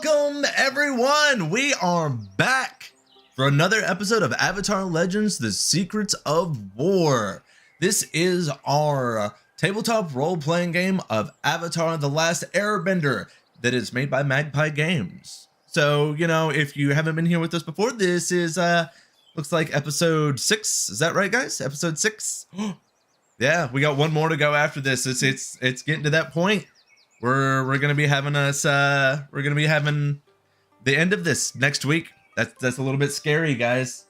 Welcome, everyone! We are back for another episode of Avatar Legends: The Secrets of War. This is our tabletop role-playing game of Avatar: The Last Airbender that is made by Magpie Games. So, you know, if you haven't been here with us before, this is, looks like episode 6. Is that right, guys? Episode 6? Yeah, we got one more to go after this. It's getting to that point. We're gonna be having the end of this next week. That's a little bit scary, guys.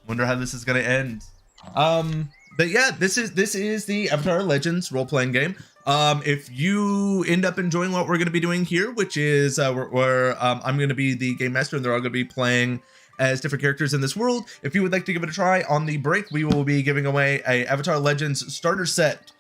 Wonder how this is gonna end. But yeah, this is the Avatar Legends role-playing game. If you end up enjoying what we're gonna be doing here, which is I'm gonna be the game master and they're all gonna be playing as different characters in this world. If you would like to give it a try, on the break we will be giving away a Avatar Legends starter set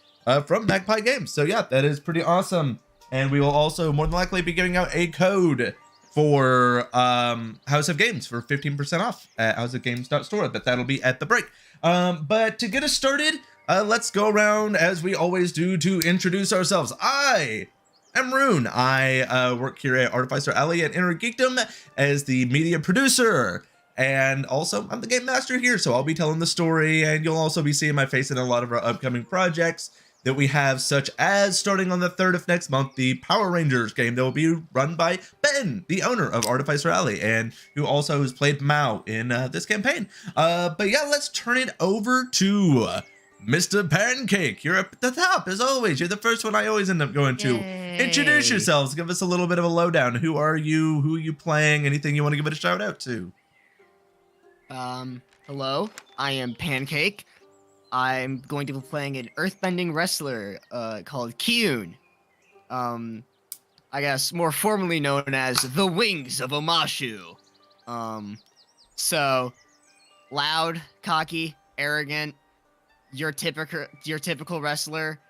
from Magpie Games. So yeah, that is pretty awesome. And we will also more than likely be giving out a code for House of Games for 15% off at houseofgames.store. That'll be at the break. But to get us started, let's go around as we always do to introduce ourselves. I am Rune. I work here at Artificer Alley at Inner Geekdom as the media producer. And also, I'm the game master here, so I'll be telling the story, and you'll also be seeing my face in a lot of our upcoming projects that we have, such as starting on the 3rd of next month, the Power Rangers game that will be run by Ben, the owner of Artificer Alley, and who also has played Mao in this campaign. But yeah, let's turn it over to Mr. Pancake. You're up at the top, as always. You're the first one I always end up going to. Yay. Introduce yourselves. Give us a little bit of a lowdown. Who are you? Who are you playing? Anything you want to give it a shout out to? Hello, I am Pancake. I'm going to be playing an earthbending wrestler, called Kyun. I guess more formally known as the Wings of Omashu. So, loud, cocky, arrogant, your typical wrestler,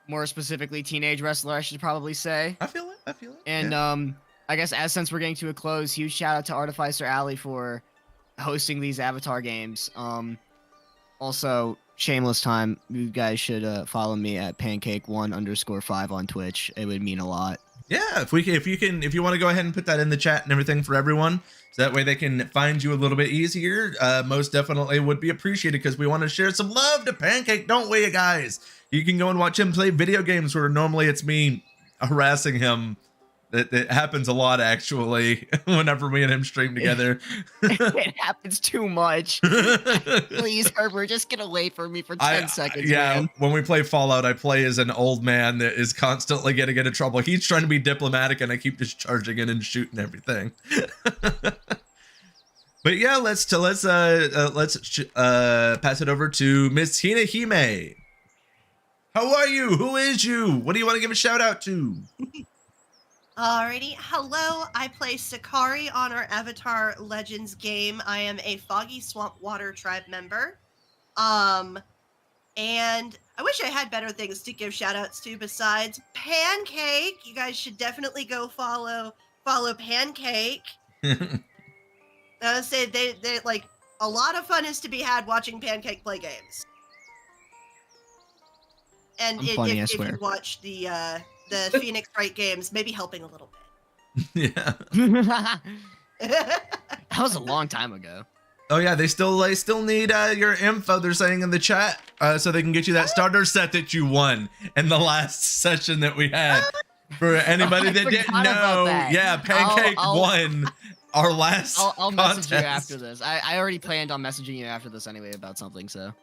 more specifically teenage wrestler, I should probably say. I feel it. And, yeah. I guess since we're getting to a close, huge shout out to Artificer Alley for hosting these Avatar games. Also, shameless time, you guys should follow me at pancake1_5 on Twitch. It would mean a lot. Yeah, if you want to go ahead and put that in the chat and everything for everyone, so that way they can find you a little bit easier, most definitely would be appreciated, because we want to share some love to Pancake, don't we, guys? You can go and watch him play video games where normally it's me harassing him. It happens a lot, actually, whenever me and him stream together. It happens too much. Please, Herbert, just get away from me for 10 seconds, yeah, man. when we play Fallout, I play as an old man that is constantly getting into trouble. He's trying to be diplomatic, and I keep just charging in and shooting everything. But yeah, let's pass it over to Miss Hinahime. How are you? Who is you? What do you want to give a shout out to? Alrighty, hello, I play Sakari on our Avatar Legends game. I am a Foggy Swamp Water Tribe member. And I wish I had better things to give shoutouts to besides Pancake. You guys should definitely go follow Pancake. I would say they like, a lot of fun is to be had watching Pancake play games. And if you watch the Phoenix Wright games, maybe helping a little bit. Yeah. That was a long time ago. Oh yeah, they still need your info. They're saying in the chat, so they can get you that starter set that you won in the last session that we had. For anybody that didn't know, yeah, Pancake won our last. I'll message you after this. I already planned on messaging you after this anyway about something. So.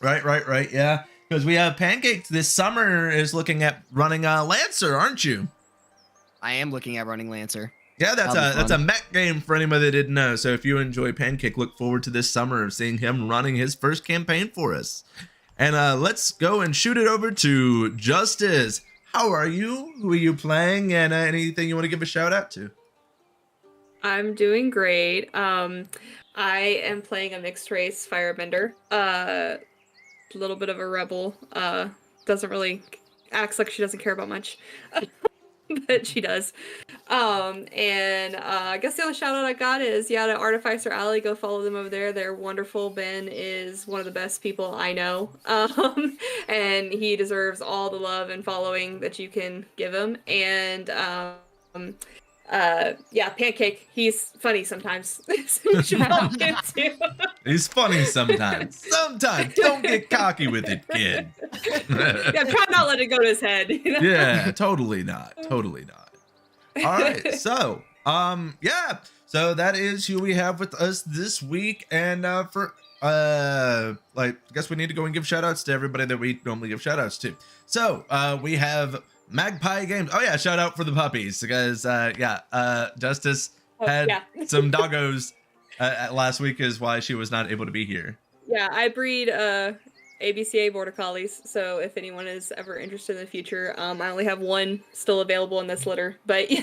Right. Yeah. Because we have Pancake this summer is looking at running Lancer, aren't you? I am looking at running Lancer. Yeah, that's a mech game for anybody that didn't know. So if you enjoy Pancake, look forward to this summer of seeing him running his first campaign for us. And let's go and shoot it over to Justice. How are you? Who are you playing? And anything you want to give a shout out to? I'm doing great. I am playing a mixed race firebender. A little bit of a rebel, doesn't really acts like she doesn't care about much, but she does. I guess the only shout out I got is to Artificer Alley. Go follow them over there. They're wonderful. Ben is one of the best people I know, and he deserves all the love and following that you can give him. And Yeah, Pancake. He's funny sometimes. So you should follow him too. He's funny sometimes. Sometimes. Don't get cocky with it, kid. Yeah, try not let it go to his head. You know? Yeah, totally not. Totally not. All right. So, yeah. So that is who we have with us this week. And I guess we need to go and give shout outs to everybody that we normally give shout outs to. So, we have Magpie Games. Oh yeah, shout out for the puppies because Justice had some doggos last week is why she was not able to be here. Yeah, I breed ABCA Border Collies, so if anyone is ever interested in the future, I only have one still available in this litter, but yeah,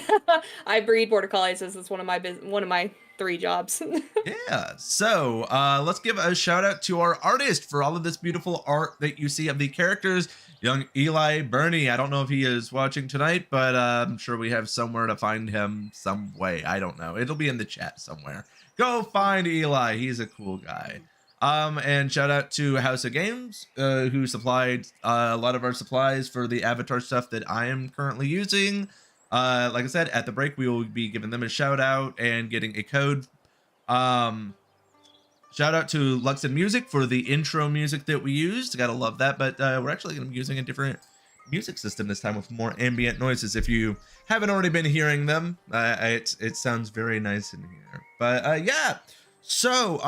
I breed Border Collies. This is one of my 3 jobs. Yeah, so let's give a shout out to our artist for all of this beautiful art that you see of the characters. Young Eli Bernie. I don't know if he is watching tonight, but I'm sure we have somewhere to find him some way. I don't know. It'll be in the chat somewhere. Go find Eli. He's a cool guy. And shout out to House of Games, who supplied a lot of our supplies for the Avatar stuff that I am currently using. Like I said, at the break, we will be giving them a shout out and getting a code. Shout out to Luxon Music for the intro music that we used. Gotta love that. But we're actually going to be using a different music system this time with more ambient noises. If you haven't already been hearing them, it sounds very nice in here. But yeah, so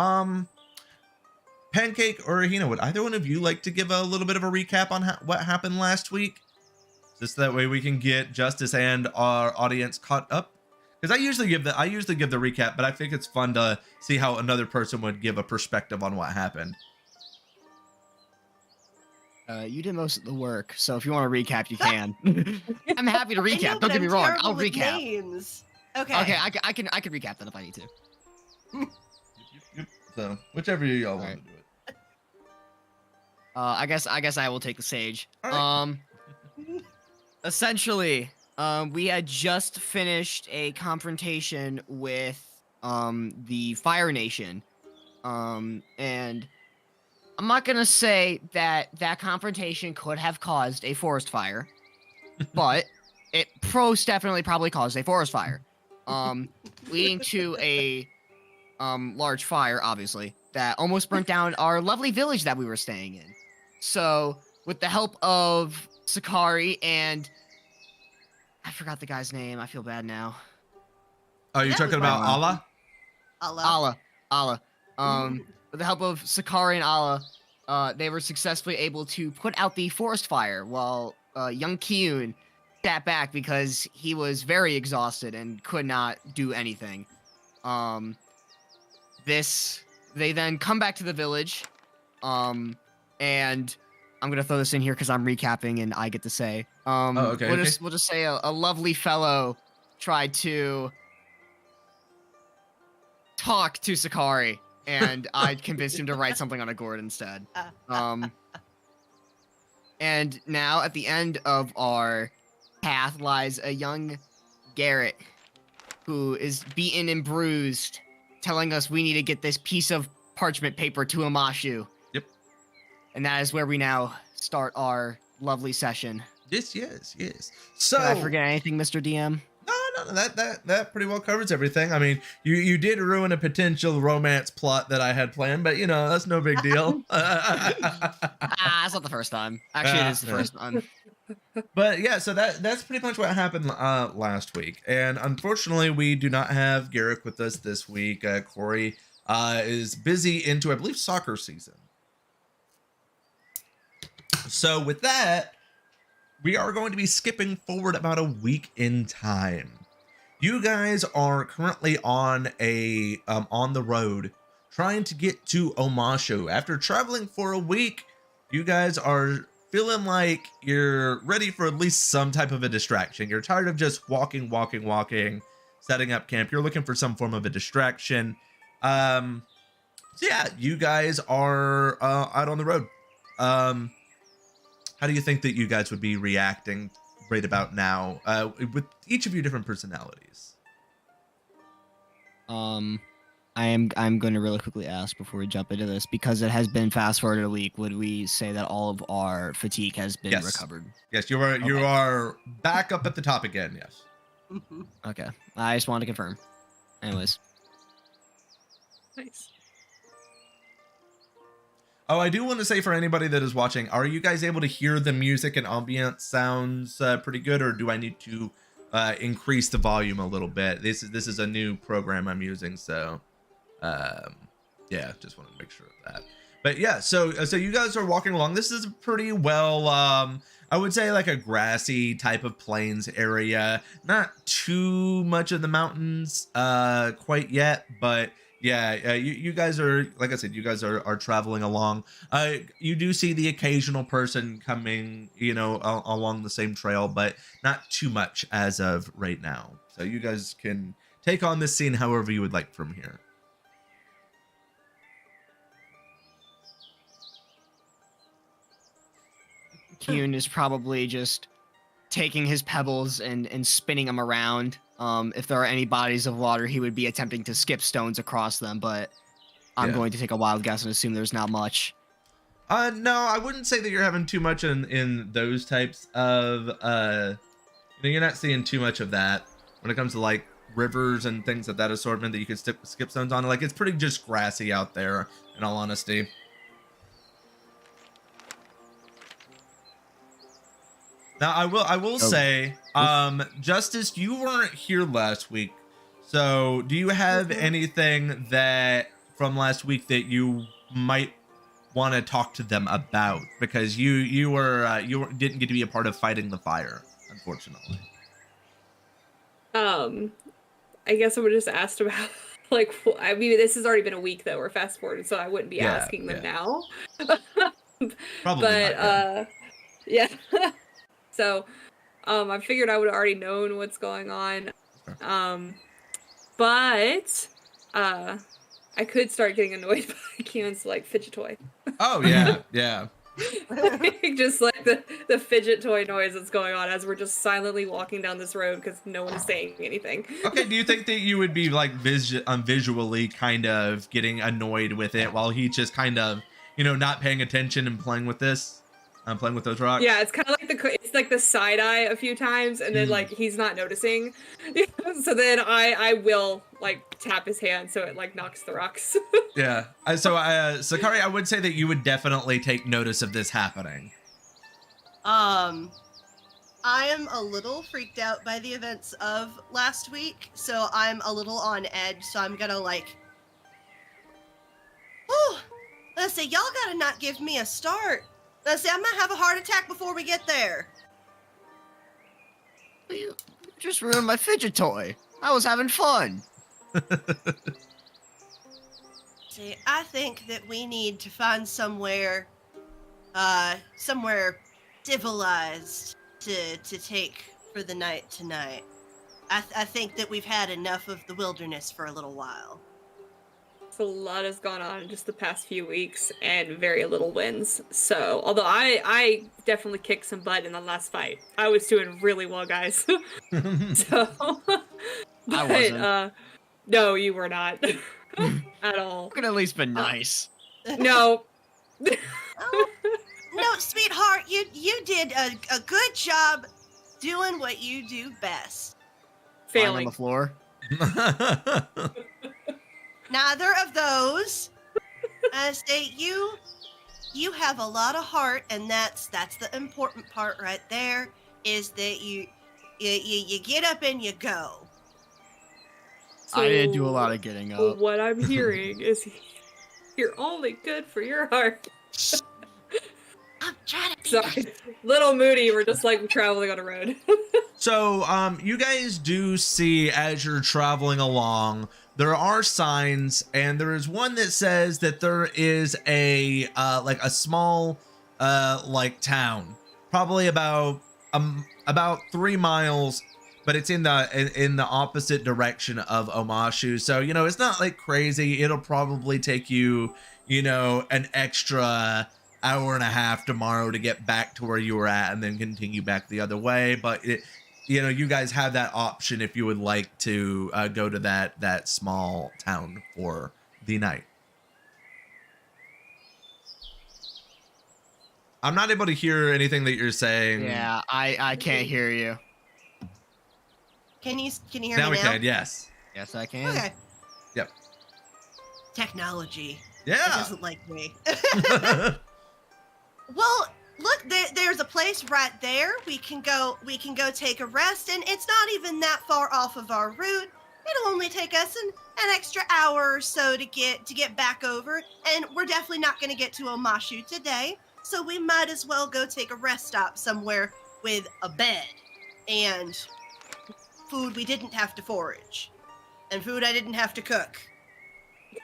Pancake or Hina, would either one of you like to give a little bit of a recap on what happened last week? Just that way we can get Justice and our audience caught up. Because I usually give the recap, but I think it's fun to see how another person would give a perspective on what happened. You did most of the work, so if you want to recap, you can. I'm happy to recap. Don't get me wrong. I'll recap. Names. Okay. Okay, I can recap then if I need to. Yep. So whichever y'all want to do it. I guess I will take the sage. All right. Essentially, we had just finished a confrontation with the Fire Nation, and I'm not gonna say that confrontation could have caused a forest fire, but it definitely probably caused a forest fire, leading to a large fire, obviously, that almost burnt down our lovely village that we were staying in. So, with the help of Sakari and I forgot the guy's name. I feel bad now. Are you talking about Allah? Allah. With the help of Sakari and Allah, they were successfully able to put out the forest fire while young Kiyun sat back because he was very exhausted and could not do anything. They then come back to the village, and I'm gonna throw this in here because I'm recapping and I get to say. We'll just say a lovely fellow tried to talk to Sakari, and I convinced him to write something on a gourd instead. And now at the end of our path lies a young Garrett who is beaten and bruised, telling us we need to get this piece of parchment paper to Amashu. Yep. And that is where we now start our lovely session. Yes. So did I forget anything, Mr. DM? No, that pretty well covers everything. I mean, you did ruin a potential romance plot that I had planned, but that's no big deal. It's not the first time. Actually, it is the first time. But yeah, so that's pretty much what happened last week. And unfortunately, we do not have Garrick with us this week. Corey is busy into, I believe, soccer season. So with that, we are going to be skipping forward about a week in time. You guys are currently on the road trying to get to Omashu. After traveling for a week, you guys are feeling like you're ready for at least some type of a distraction. You're tired of just walking, setting up camp. You're looking for some form of a distraction. So yeah, you guys are out on the road. How do you think that you guys would be reacting right about now with each of your different personalities? I'm going to really quickly ask before we jump into this, because it has been fast forwarded a week. Would we say that all of our fatigue has been recovered? Yes, you are back up at the top again. Yes. Okay. I just wanted to confirm. Anyways. Nice. Oh, I do want to say for anybody that is watching, are you guys able to hear the music and ambient sounds pretty good, or do I need to increase the volume a little bit? This is a new program I'm using, so yeah, just want to make sure of that. But yeah, so you guys are walking along. This is pretty well, I would say like a grassy type of plains area. Not too much of the mountains quite yet, but yeah, you guys are, like I said, you guys are traveling along. You do see the occasional person coming, you know, along the same trail, but not too much as of right now. So you guys can take on this scene however you would like from here. Kyun is probably just taking his pebbles and spinning them around. If there are any bodies of water, he would be attempting to skip stones across them, but I'm Yeah. going to take a wild guess and assume there's not much. No, I wouldn't say that you're having too much in those types of you know, you're not seeing too much of that when it comes to like rivers and things of that assortment that you could skip stones on. Like, it's pretty just grassy out there, in all honesty. Now, I will say, Justice, you weren't here last week, so do you have anything that from last week that you might want to talk to them about? Because you didn't get to be a part of fighting the fire, unfortunately. I guess I would just asked about like, I mean, this has already been a week that we're fast forwarded, so I wouldn't be asking them now. Probably but not, yeah. So, I figured I would have already known what's going on. But I could start getting annoyed by Keon's like fidget toy. Oh yeah, yeah. Just like the fidget toy noise that's going on as we're just silently walking down this road because no one is saying anything. Okay, do you think that you would be like visually kind of getting annoyed with it while he just kind of, you know, not paying attention and playing with this? I'm playing with those rocks. Yeah, it's kind of like the side eye a few times, and then like he's not noticing. So then I will like tap his hand so it like knocks the rocks. Yeah. So Sakari, I would say that you would definitely take notice of this happening. I am a little freaked out by the events of last week, so I'm a little on edge. So I'm gonna like, oh, let's say y'all gotta not give me a start. Let's say I'm gonna have a heart attack before we get there. You just ruined my fidget toy. I was having fun. See, I think that we need to find somewhere civilized to take for the night tonight. I think that we've had enough of the wilderness for a little while. So a lot has gone on in just the past few weeks and very little wins. So, although I definitely kicked some butt in the last fight. I was doing really well, guys. So, I wasn't. No, you were not. At all. You could at least been nice. No. Oh, no, sweetheart, you did a good job doing what you do best. Lying on Failing. the floor. Neither of those. I say you have a lot of heart, and that's the important part right there. Is that you get up and you go. So, I didn't do a lot of getting up. What I'm hearing is you're only good for your heart. I'm trying to be Sorry. Little moody, we're just like traveling on a road. So, you guys do see as you're traveling along, there are signs, and there is one that says that there is a like a small like town, probably about 3 miles, but it's in the opposite direction of Omashu. So, you know, it's not like crazy. It'll probably take you, you know, an extra hour and a half tomorrow to get back to where you were at and then continue back the other way. But it, you know, you guys have that option if you would like to go to that small town for the night. I'm not able to hear anything that you're saying. Yeah, I can't hear you. Can you hear Now me we now? can, yes. Yes, I can. Okay. Yep. Technology. It Yeah. doesn't like me. Well, look, there's a place right there. We can go take a rest, and it's not even that far off of our route. It'll only take us an extra hour or so to get back over, and we're definitely not going to get to Omashu today. So we might as well go take a rest stop somewhere with a bed and food we didn't have to forage and food I didn't have to cook.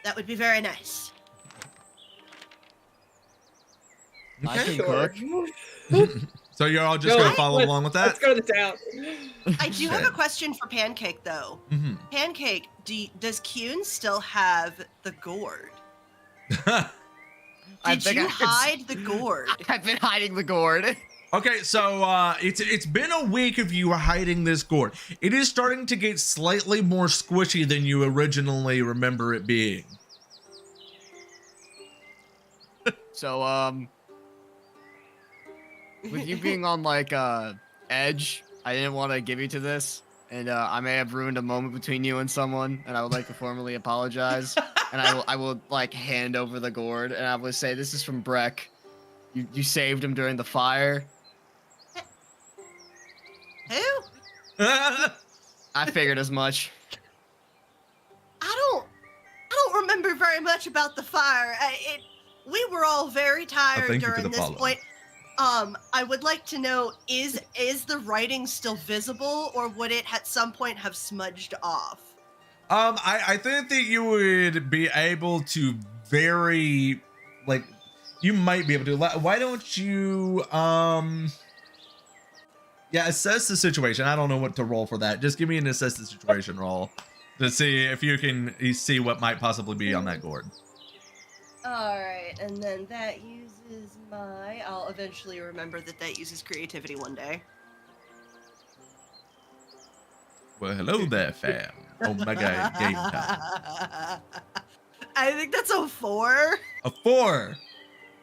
That would be very nice. I can Sure. cook. So you're all just No, gonna follow along with that? Let's go to the town. I do have a question for Pancake, though. Mm-hmm. Pancake, does Kyun still have the gourd? I Did think you I could hide the gourd? I've been hiding the gourd. Okay, so it's been a week of you hiding this gourd. It is starting to get slightly more squishy than you originally remember it being. So, with you being on like edge, I didn't want to give you to this, and I may have ruined a moment between you and someone, and I would like to formally apologize. And I will like hand over the gourd, and I would say, "This is from Breck. You saved him during the fire." Who? I figured as much. I don't remember very much about the fire. We were all very tired thank you for during the this follow. point. I would like to know, is the writing still visible, or would it at some point have smudged off? I think that you would be able to you might be able to. Why don't you assess the situation. I don't know what to roll for that. Just give me an assess the situation roll to see if you can see what might possibly be on that gourd. Alright, and then that uses my... I'll eventually remember that uses creativity one day. Well, hello there, fam. Oh my god, game time. I think that's a 4. A 4.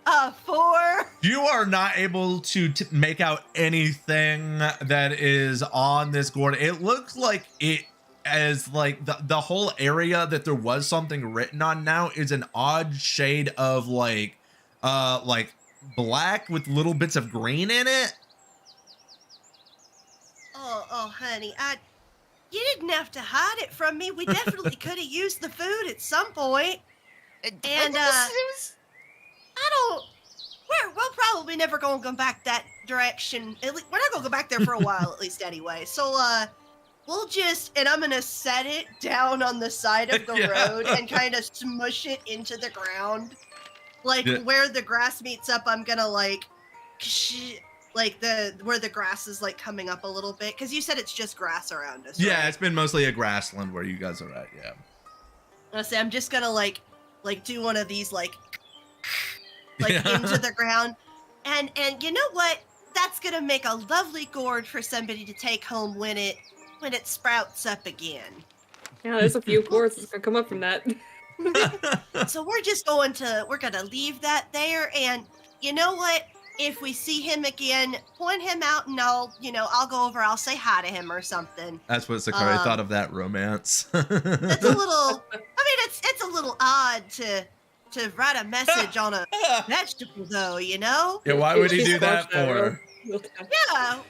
A 4? You are not able to make out anything that is on this gourd. It looks like it as like the whole area that there was something written on now is an odd shade of like black with little bits of green in it. Oh, honey, you didn't have to hide it from me. We definitely could have used the food at some point. And we're probably never gonna go back that direction. At least, we're not gonna go back there for a while, at least anyway. So, we'll just, and I'm gonna set it down on the side of the road and kind of smush it into the ground. Like, where the grass meets up, I'm gonna where the grass is like coming up a little bit. Because you said it's just grass around us, Yeah, right? it's been mostly a grassland where you guys are at, yeah. I say I'm just gonna like do one of these into the ground, and you know what? That's gonna make a lovely gourd for somebody to take home when it sprouts up again. Yeah, there's a few gourds that's gonna come up from that. So we're gonna leave that there, and you know what? If we see him again, point him out, and I'll go over. I'll say hi to him or something. That's what Sakari thought of that romance. That's a little. I mean, it's a little odd to write a message on a vegetable, though. You know? Yeah, why would he do that for? Yeah,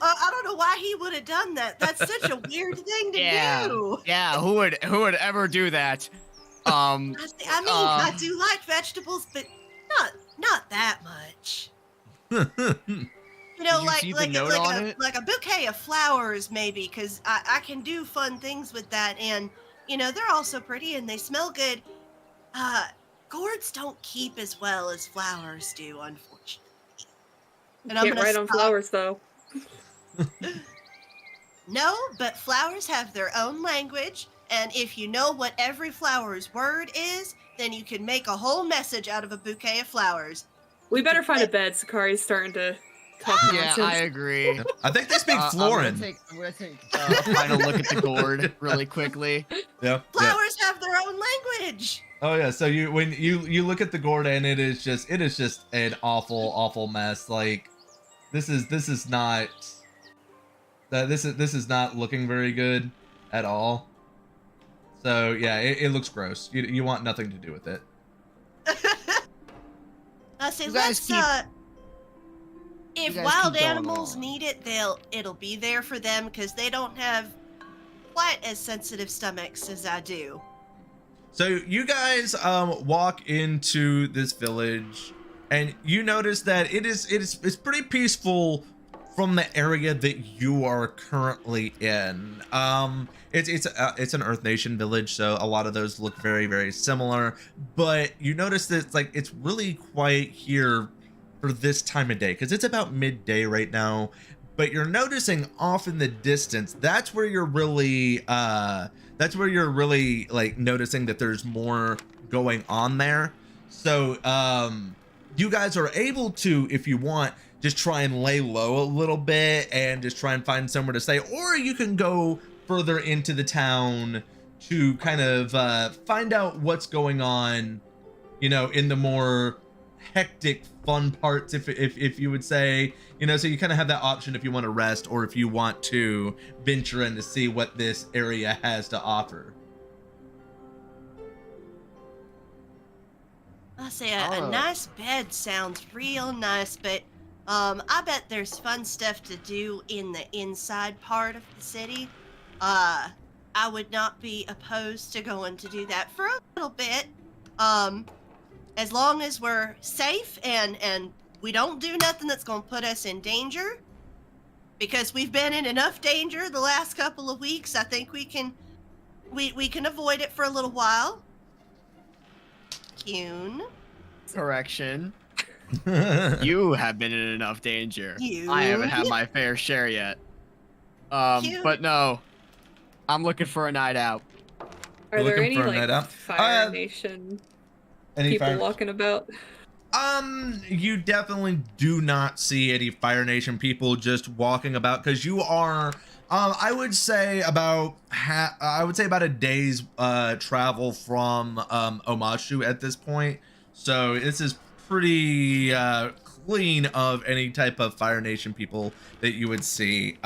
I don't know why he would have done that. That's such a weird thing to do. Yeah, who would ever do that? I do like vegetables, but not that much. You know, Did you see the note on it? like a bouquet of flowers, maybe, because I can do fun things with that, and they're also pretty and they smell good. Gourds don't keep as well as flowers do, unfortunately. And Can't write on flowers, though. No, but flowers have their own language, and if you know what every flower's word is, then you can make a whole message out of a bouquet of flowers. We better find a bed. Sakari's starting to talk Yeah, nonsense. I agree. I think they speak Florin. I'm gonna take a final look at the gourd really quickly. Yeah. Flowers have their own language. Oh yeah. So when you look at the gourd, and it is just an awful mess. Like this is not looking very good. at all. So yeah, it looks gross. You want nothing to do with it. I say You guys let's you if guys wild keep going animals along. need it, it'll be there for them because they don't have quite as sensitive stomachs as I do. So you guys walk into this village, and you notice that it's pretty peaceful from the area that you are currently in. It's an Earth Nation village, so a lot of those look very, very similar. But you notice that it's really quiet here for this time of day, because it's about midday right now. But you're noticing off in the distance, that's where you're really like noticing that there's more going on there. So you guys are able to, if you want, just try and lay low a little bit and just try and find somewhere to stay, or you can go further into the town to kind of find out what's going on, you know, in the more hectic fun parts, if you would say, you know. So you kind of have that option if you want to rest, or if you want to venture in to see what this area has to offer. I say a nice bed sounds real nice, but I bet there's fun stuff to do in the inside part of the city. I would not be opposed to going to do that for a little bit. As long as we're safe and we don't do nothing that's going to put us in danger, because we've been in enough danger the last couple of weeks. I think we can avoid it for a little while. Kuhn. Correction. You have been in enough danger. You. I haven't had my fair share yet. You. But no, I'm looking for a night out. Are You're there looking any for a night like out? Fire Nation people walking about? You definitely do not see any Fire Nation people just walking about, because you are I would say about a day's travel from Omashu at this point. So this is pretty clean of any type of Fire Nation people that you would see.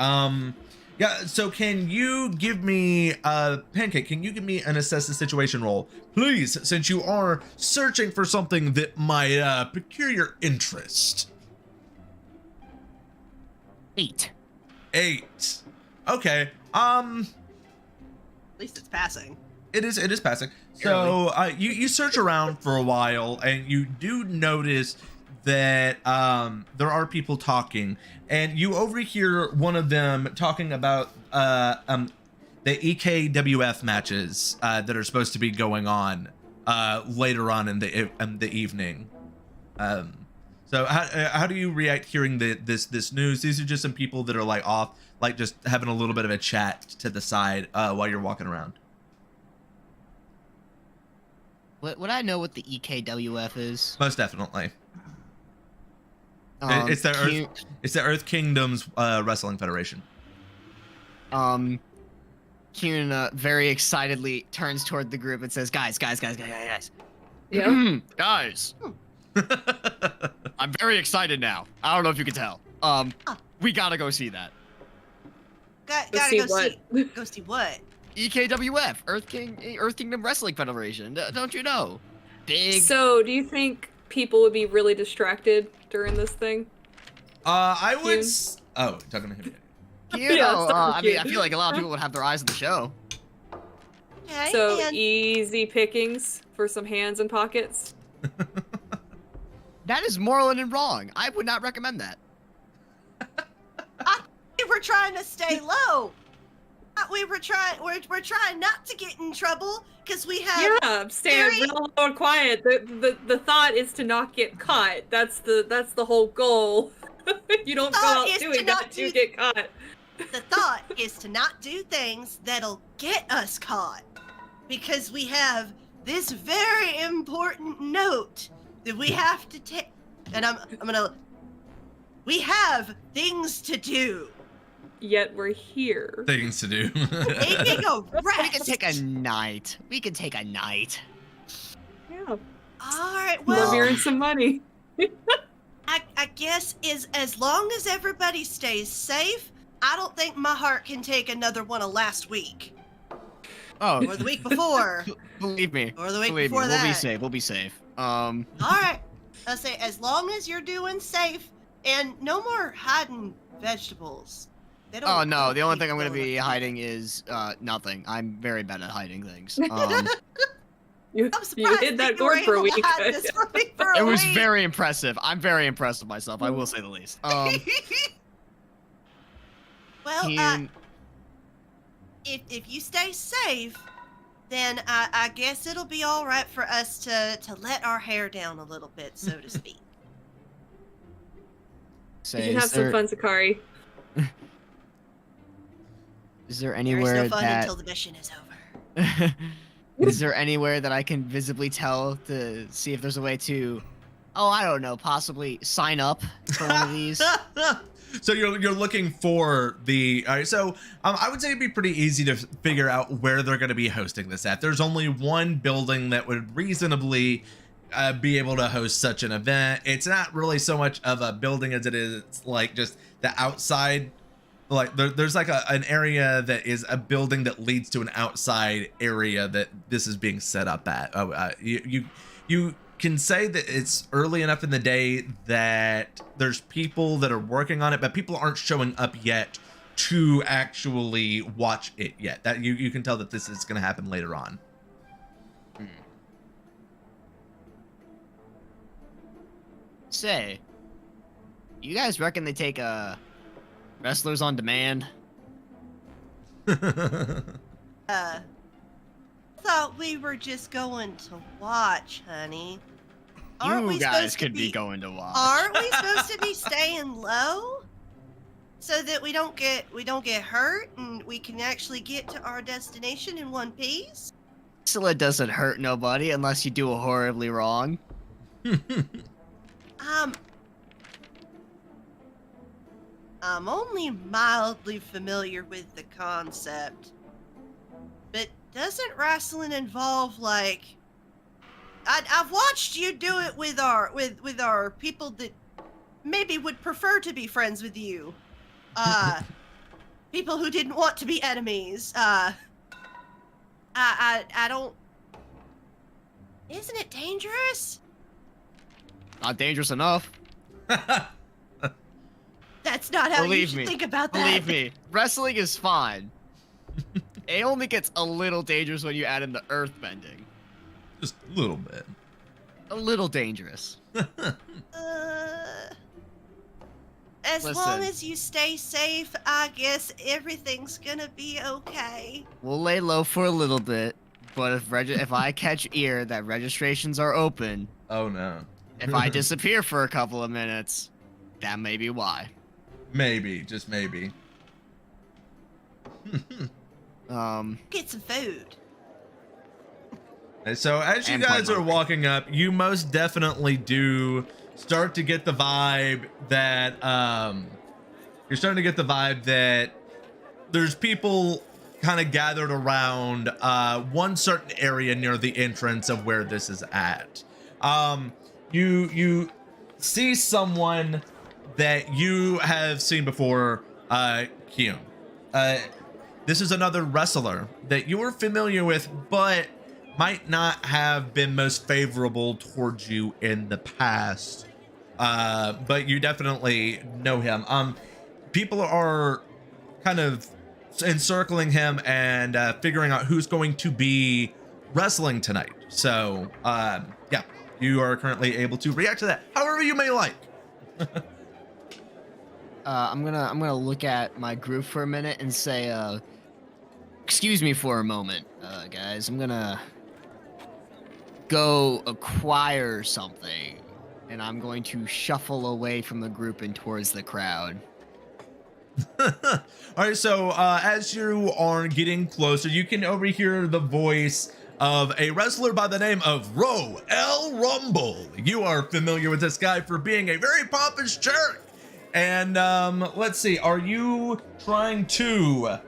Yeah, so can you give me Pancake, can you give me an assess the situation roll, please, since you are searching for something that might peculiar interest? 8. 8. Okay. At least it's passing. It is passing. So you search around for a while, and you do notice that there are people talking, and you overhear one of them talking about the EKWF matches that are supposed to be going on later on in the evening. So how do you react hearing this news? These are just some people that are like off, like just having a little bit of a chat to the side while you're walking around. Would I know what the EKWF is? Most definitely. It's the Earth Kingdom's Wrestling Federation. Kuhn very excitedly turns toward the group and says, guys. Yeah. Guys. I'm very excited now. I don't know if you can tell. We gotta go see that. Gotta go see what? EKWF, Earth Kingdom Wrestling Federation. Don't you know? Big. So, do you think people would be really distracted during this thing? I would. Kuhn? Oh, talking to him. I mean, I feel like a lot of people would have their eyes on the show. Okay, So, and easy pickings for some hands and pockets. That is moral and wrong. I would not recommend that. we're trying to stay low. We're trying not to get in trouble because we have. Yeah, staying real low and quiet. The thought is to not get caught. That's the whole goal. You don't go out doing that to get caught. The thought is to not do things that'll get us caught, because we have this very important note that we have to take, and we have things to do. Yet we're here. Things to do. Taking a rest. We can take a night. Yeah. All right. Love Well, earning some money. I guess as long as everybody stays safe, I don't think my heart can take another one of last week. Oh, or the week before, believe me. or the week Believe me, before that. we'll be safe. We'll be safe. All right. I say, as long as you're doing safe, and no more hiding vegetables. They don't. Oh no, don't the only keep thing I'm gonna going be up. hiding is nothing. I'm very bad at hiding things. You I'm surprised hid that you were gourd for a able to week. hide this for me for a It was week. very impressive. I'm very impressed with myself. I will say the least. Well, Can- if you stay safe, then I guess it'll be all right for us to let our hair down a little bit, so to speak. say, You can is have some there- fun, Sakari. Is there There is anywhere no fun that until the mission is over. is there anywhere that I can visibly tell to see if there's a way to, oh, I don't know, possibly sign up for one of these? So you're looking for the. All right, so I would say it'd be pretty easy to figure out where they're going to be hosting this at. There's only one building that would reasonably be able to host such an event. It's not really so much of a building as it is like just the outside. Like there's like an area that is a building that leads to an outside area that this is being set up at. You can say that it's early enough in the day that there's people that are working on it, but people aren't showing up yet to actually watch it yet. That you can tell that this is going to happen later on. Say, you guys reckon they take wrestlers on demand? Thought we were just going to watch, honey. Aren't You we guys supposed to could be going to watch. Aren't we supposed to be staying low so that we don't get hurt and we can actually get to our destination in one piece? Scylla doesn't hurt nobody unless you do a horribly wrong. I'm only mildly familiar with the concept, but doesn't wrestling involve like? I've watched you do it with our people that maybe would prefer to be friends with you, people who didn't want to be enemies. I don't. Isn't it dangerous? Not dangerous enough. That's not how you Believe should me. think about that. Believe me, wrestling is fine. It only gets a little dangerous when you add in the earth bending. Just a little bit. A little dangerous. As Listen. long as you stay safe, I guess everything's gonna be okay. We'll lay low for a little bit, but if I catch ear that registrations are open, Oh no. if I disappear for a couple of minutes, that may be why. Maybe, just maybe. Get some food. And so as you And guys play are Monkey. walking up, you most definitely do start to get the vibe that you're starting to get the vibe that there's people kind of gathered around one certain area near the entrance of where this is at. You see someone that you have seen before, Kyun. This is another wrestler that you were familiar with, but might not have been most favorable towards you in the past. But you definitely know him. People are kind of encircling him and figuring out who's going to be wrestling tonight. So, yeah, you are currently able to react to that however you may like. I'm gonna look at my group for a minute and say, excuse me for a moment, guys. I'm gonna go acquire something, and I'm going to shuffle away from the group and towards the crowd. All right, so as you are getting closer, you can overhear the voice of a wrestler by the name of Ro El Rumble. You are familiar with this guy for being a very pompous jerk. And let's see, are you trying to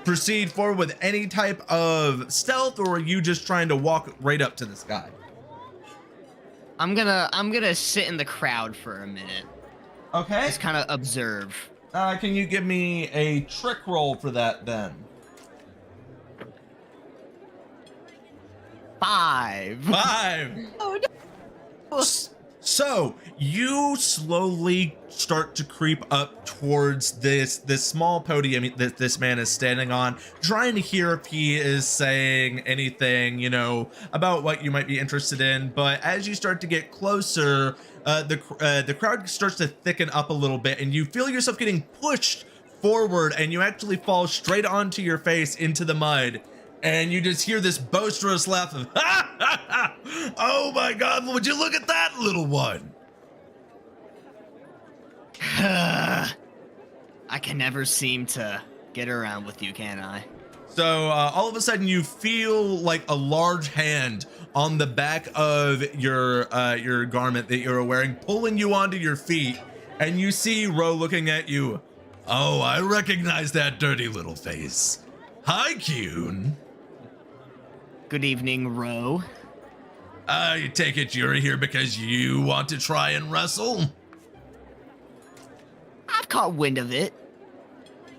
proceed forward with any type of stealth, or are you just trying to walk right up to this guy? I'm gonna sit in the crowd for a minute, Okay. just kind of observe. Can you give me a trick roll for that then? 5. 5. Oh no. So you slowly start to creep up towards this small podium that this man is standing on, trying to hear if he is saying anything, you know, about what you might be interested in. But as you start to get closer, the crowd starts to thicken up a little bit, and you feel yourself getting pushed forward, and you actually fall straight onto your face into the mud. And you just hear this boisterous laugh of, ha, ha, ha. Oh my God, would you look at that, little one? I can never seem to get around with you, can I? So all of a sudden you feel like a large hand on the back of your garment that you're wearing, pulling you onto your feet, and you see Ro looking at you. Oh, I recognize that dirty little face. Hi, Kyun. Good evening, Ro. I take it you're here because you want to try and wrestle? I've caught wind of it.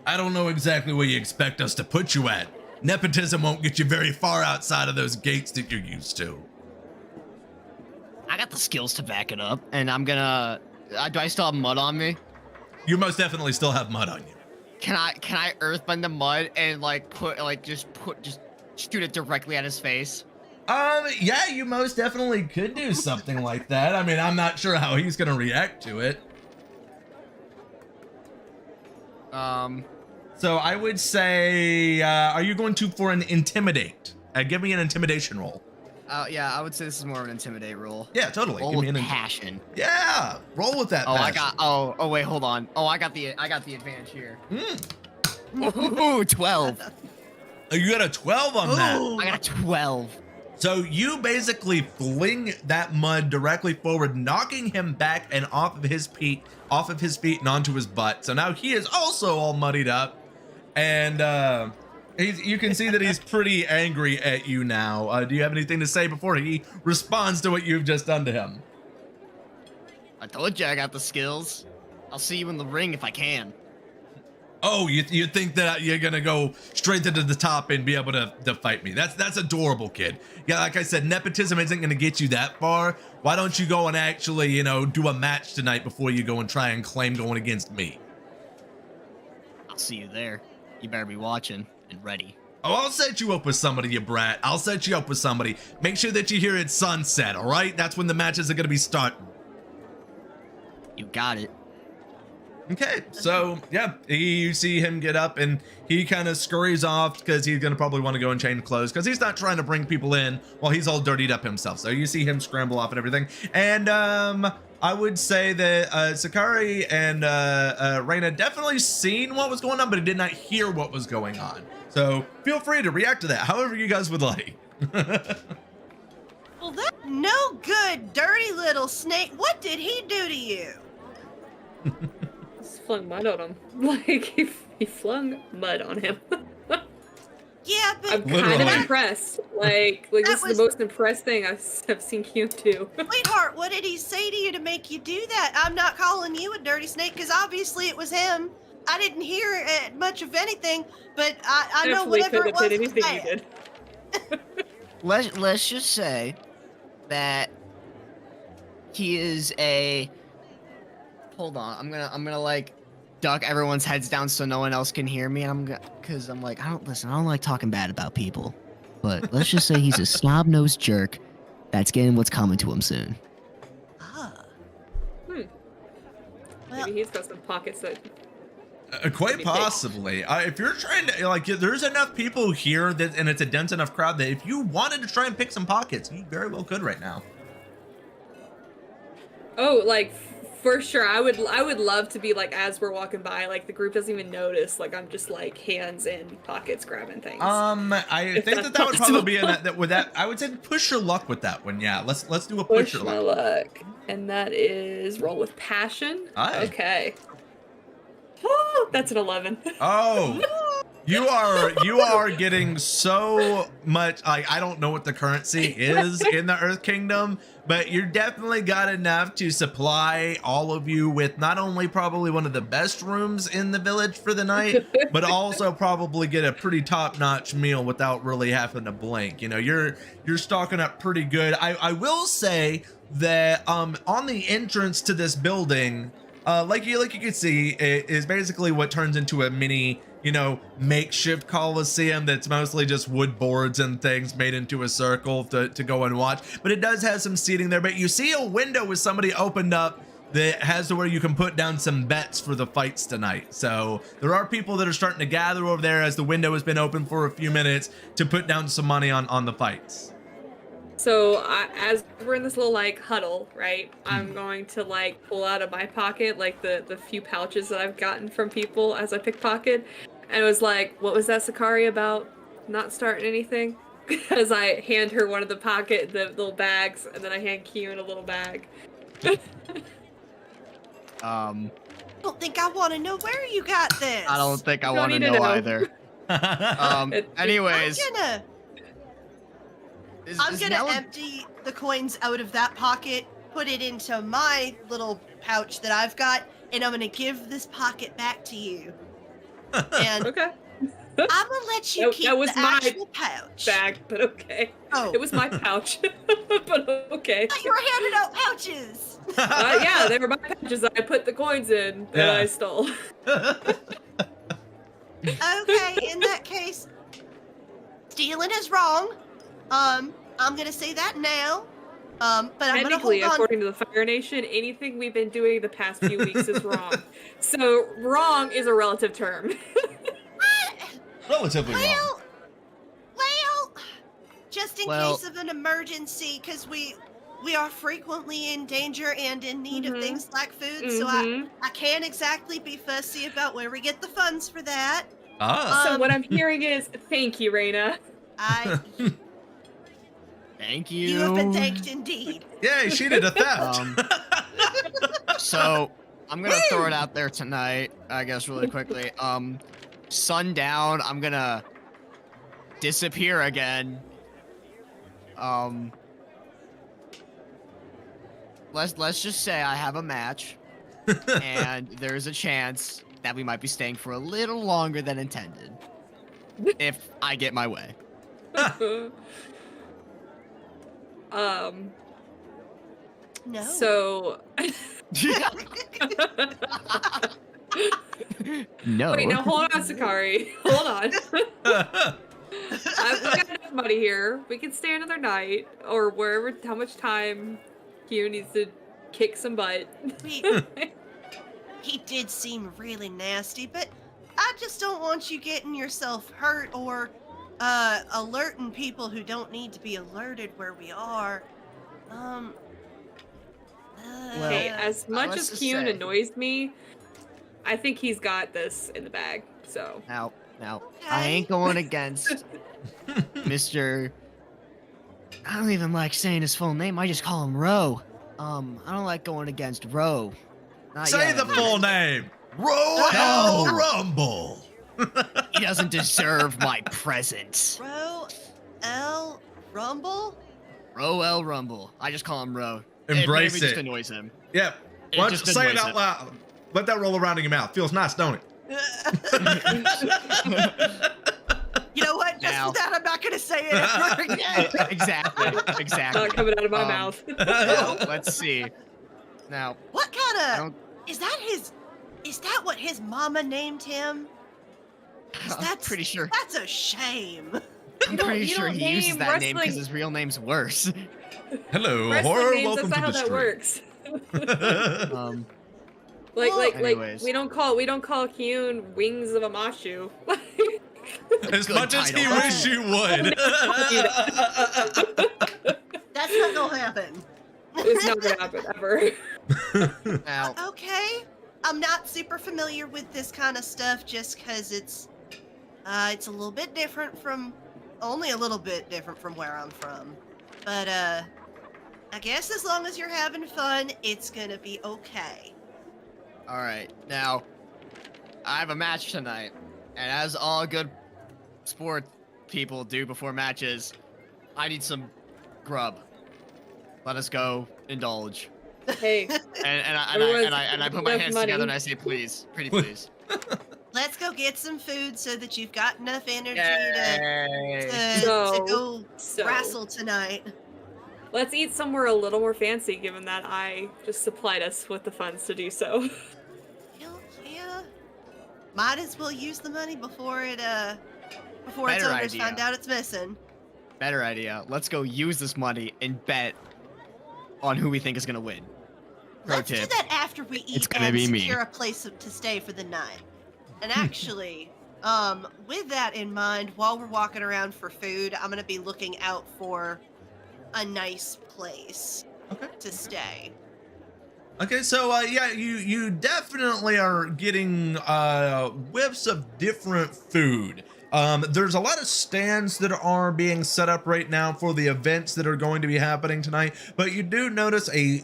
I don't know exactly where you expect us to put you at. Nepotism won't get you very far outside of those gates that you're used to. I got the skills to back it up, and I'm gonna... do I still have mud on me? You most definitely still have mud on you. Can I earthbend the mud and just shoot it directly at his face? Yeah, you most definitely could do something like that. I mean, I'm not sure how he's gonna react to it. So I would say, are you going for an intimidate? Give me an intimidation roll. Yeah, I would say this is more of an intimidate roll. Yeah, totally. Roll Give me with an passion. Yeah, roll with that. Oh, passion. Oh, wait, hold on. Oh, I got the advantage here. Mm. Ooh, 12. Oh, you got a 12 on that. I got a 12. So you basically fling that mud directly forward, knocking him back and off of his feet and onto his butt. So now he is also all muddied up, and you can see that he's pretty angry at you now. Do you have anything to say before he responds to what you've just done to him? I told you I got the skills. I'll see you in the ring if I can. Oh, you think that you're gonna go straight to the top and be able to fight me? That's adorable, kid. Yeah, like I said, nepotism isn't gonna get you that far. Why don't you go and actually, you know, do a match tonight before you go and try and claim going against me? I'll see you there. You better be watching and ready. Oh, I'll set you up with somebody, you brat. I'll set you up with somebody. Make sure that you hear it's sunset, all right? That's when the matches are gonna be starting. You got it. Okay, so yeah, you see him get up and he kind of scurries off because he's gonna probably want to go and change clothes because he's not trying to bring people in while he's all dirtied up himself. So you see him scramble off and everything. And I would say that Sakari and Reina definitely seen what was going on, but did not hear what was going on. So feel free to react to that however you guys would like. Well, that no good, dirty little snake. What did he do to you? Just flung mud on him. Like, he flung mud on him. Yeah, but I'm kind Literally. of impressed. Like this is the most impressed thing I've seen Q do. Sweetheart, what did he say to you to make you do that? I'm not calling you a dirty snake because obviously it was him. I didn't hear much of anything, but I know Definitely whatever could it have was. did anything was you bad. did. Let's just say that he is a... Hold on, I'm gonna like duck everyone's heads down so no one else can hear me, and because I'm like, I don't like talking bad about people, but let's just say he's a snob-nosed jerk that's getting what's coming to him soon. Ah. Well, maybe he's got some pockets that. Quite possibly. If you're trying to, like, there's enough people here that, and it's a dense enough crowd that if you wanted to try and pick some pockets, you very well could right now. Oh, like for sure. I would love to be like as we're walking by, like the group doesn't even notice. Like I'm just like hands in pockets grabbing things. I think that would probably be with that. I would say push your luck with that one. Yeah, let's do a push your my luck. luck, and that is roll with passion. Aye. Okay. Oh, that's an 11. Oh, You are getting so much. Like, I don't know what the currency is in the Earth Kingdom, but you're definitely got enough to supply all of you with not only probably one of the best rooms in the village for the night, but also probably get a pretty top-notch meal without really having to blink. You know, you're stocking up pretty good. I will say that on the entrance to this building, like you can see, it is basically what turns into a mini, you know, makeshift coliseum that's mostly just wood boards and things made into a circle to go and watch. But it does have some seating there. But you see a window with somebody opened up that has to where you can put down some bets for the fights tonight. So there are people that are starting to gather over there as the window has been open for a few minutes to put down some money on the fights. So as we're in this little like huddle, right, I'm going to like pull out of my pocket like the few pouches that I've gotten from people as I pickpocket, and it was like, what was that, Sakari, about not starting anything? As I hand her one of the little bags, and then I hand Kiyun a little bag. I don't think I want to know where you got this. I don't think I Don't want to need to know know. either. Anyways, I'm gonna empty the coins out of that pocket, put it into my little pouch that I've got, and I'm gonna give this pocket back to you. And Okay. I'm gonna let you keep that was the my actual pouch. Bag, but okay. Oh, It was my pouch, but okay. I thought you were handing out pouches. Yeah, they were my pouches that I put the coins in that I stole. Okay, in that case, stealing is wrong. I'm gonna say that now. But I'm gonna Technically, hold on. according to the Fire Nation, anything we've been doing the past few weeks is wrong. So wrong is a relative term. Relatively wrong. Well, just in case of an emergency, because we are frequently in danger and in need of things like food, so I can't exactly be fussy about where we get the funds for that. So what I'm hearing is, thank you, Raina. Thank you. You have been thanked indeed. Yay, she did a theft. So I'm gonna throw it out there tonight, I guess, really quickly. Sundown, I'm gonna disappear again. Let's just say I have a match, and there's a chance that we might be staying for a little longer than intended, if I get my way. No. So. No. Wait, now hold on, Sakari. Hold on. I've got enough money here. We can stay another night, or wherever. How much time Q needs to kick some butt. He did seem really nasty, but I just don't want you getting yourself hurt or alerting people who don't need to be alerted where we are. Okay, as much let's as just Q say- annoys me, I think he's got this in the bag. So Now, I ain't going against Mr. I don't even like saying his full name. I just call him Ro. I don't like going against Ro. Not Say yet, the at least. full name. Royal No. Rumble. He doesn't deserve my presence. Ro-L Rumble? Ro-El Rumble. I just call him Ro. Embrace Maybe it. just annoys him. Yep. It Why don't just you say it annoys out him. loud. Let that roll around in your mouth. Feels nice, don't it? You know what? Just Now- for that, I'm not gonna say it ever again. Exactly. not coming out of my mouth. Let's see. Now, What I kind of? don't. Is that what his mama named him? 'Cause I'm pretty sure. That's a shame. I'm don't- pretty you sure don't he uses name that name because wrestling- his real name's worse. Hello, Wrestling horror. names, Welcome that's not to how the that stream. works. Like Anyways. we don't call Kyun Wings of Amashu. As Good much as he title. wish you would. That's not gonna happen. It's not gonna happen ever. Now, Okay. I'm not super familiar with this kind of stuff just because it's a little bit different from, only a little bit different from where I'm from. But, I guess as long as you're having fun, it's gonna be okay. all right. Now, I have a match tonight, And as all good sport people do before matches, I need some grub. Let us go indulge. Hey, And I put my enough hands money. together and I say, please, pretty please. Let's go get some food so that you've got enough energy Yay. to go So- wrestle tonight. let's eat somewhere a little more fancy, given that I just supplied us with the funds to do so. Hell yeah. Might as well use the money before its Better owners idea. find out it's missing. Better idea. Let's go use this money and bet on who we think is gonna win. Pro Let's do tip. that after we It's eat gonna and be me. secure a place to stay for the night. And actually, with that in mind, while we're walking around for food, I'm gonna be looking out for a nice place Okay. to stay. Okay, so yeah, you definitely are getting whiffs of different food. There's a lot of stands that are being set up right now for the events that are going to be happening tonight, but you do notice a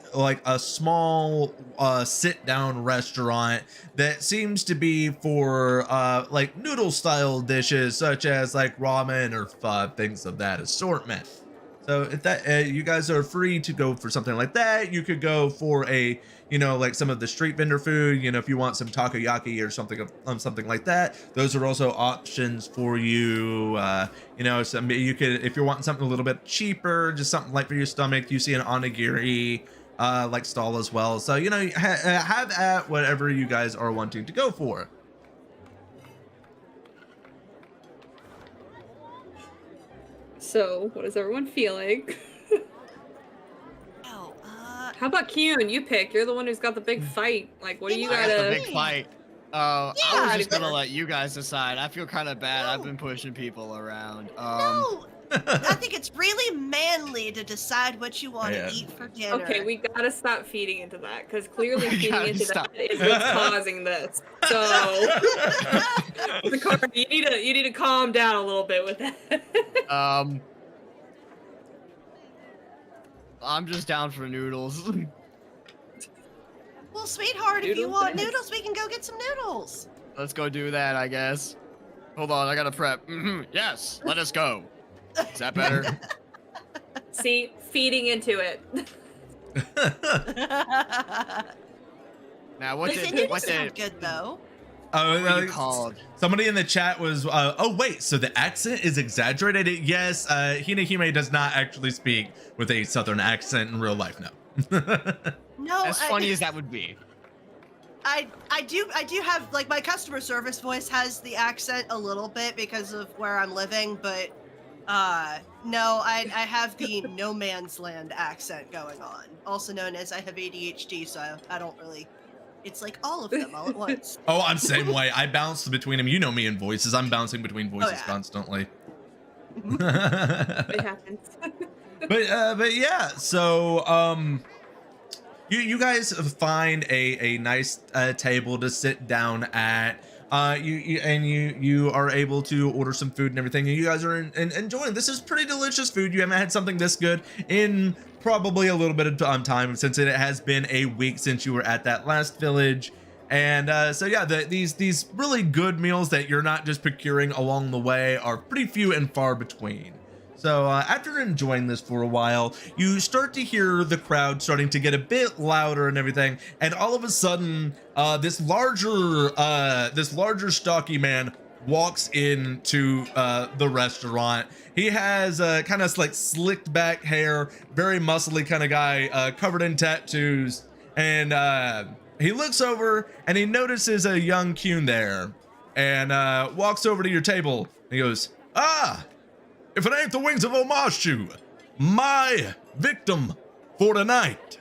small sit down restaurant that seems to be for like noodle style dishes such as like ramen or pho, things of that assortment. So if that you guys are free to go for something like that, you could go for a, like some of the street vendor food, if you want some takoyaki or something like that. Those are also options for you. Some you could, if you're wanting something a little bit cheaper, just something light for your stomach, you see an onigiri like stall as well. So have at whatever you guys are wanting to go for. So, what is everyone feeling? Oh, How about Kyun? You pick. You're the one who's got the big fight. Like, what do you Yeah, That's the gotta? big fight. I Yeah, was just but- gonna let you guys decide. I feel kind of bad. I've No. been pushing people around. no! I think it's really manly to decide what you want Yeah. to eat for dinner. Okay, we gotta stop feeding into that because clearly We feeding gotta into stop. that is what's causing this. So, Zakari, you need to calm down a little bit with that. I'm just down for noodles. Well, sweetheart, if you Noodles want it is. noodles, we can go get some noodles. Let's go do that, I guess. Hold on, I gotta prep. Yes, let us go. Is that better? See, feeding into it. Now, what Listen, did noodles sound good though. what are you Oh, called? somebody in the chat was, oh wait, so the accent is exaggerated? Yes, Hinahime does not actually speak with a southern accent in real life, no. No, As funny as that would be. I do have, like, my customer service voice has the accent a little bit because of where I'm living, but no, I have the no man's land accent going on, also known as I have ADHD, so I don't really. It's like all of them all at once. Oh, I'm same way. I bounce between them. You know me in voices. I'm bouncing between voices yeah. constantly. It happens. but yeah, so you guys find a nice table to sit down at. You are able to order some food and everything, and you guys are enjoying. This is pretty delicious food. You haven't had something this good in probably a little bit of time, since it has been a week since you were at that last village. And so yeah, these really good meals that you're not just procuring along the way are pretty few and far between. So after enjoying this for a while, you start to hear the crowd starting to get a bit louder and everything, and all of a sudden, this larger stocky man walks into the restaurant. He has kind of like slicked back hair, very muscly kind of guy, covered in tattoos, and he looks over and he notices a young Kyun there, and walks over to your table. And he goes, "Ah! If it ain't the wings of Omashu, my victim for tonight."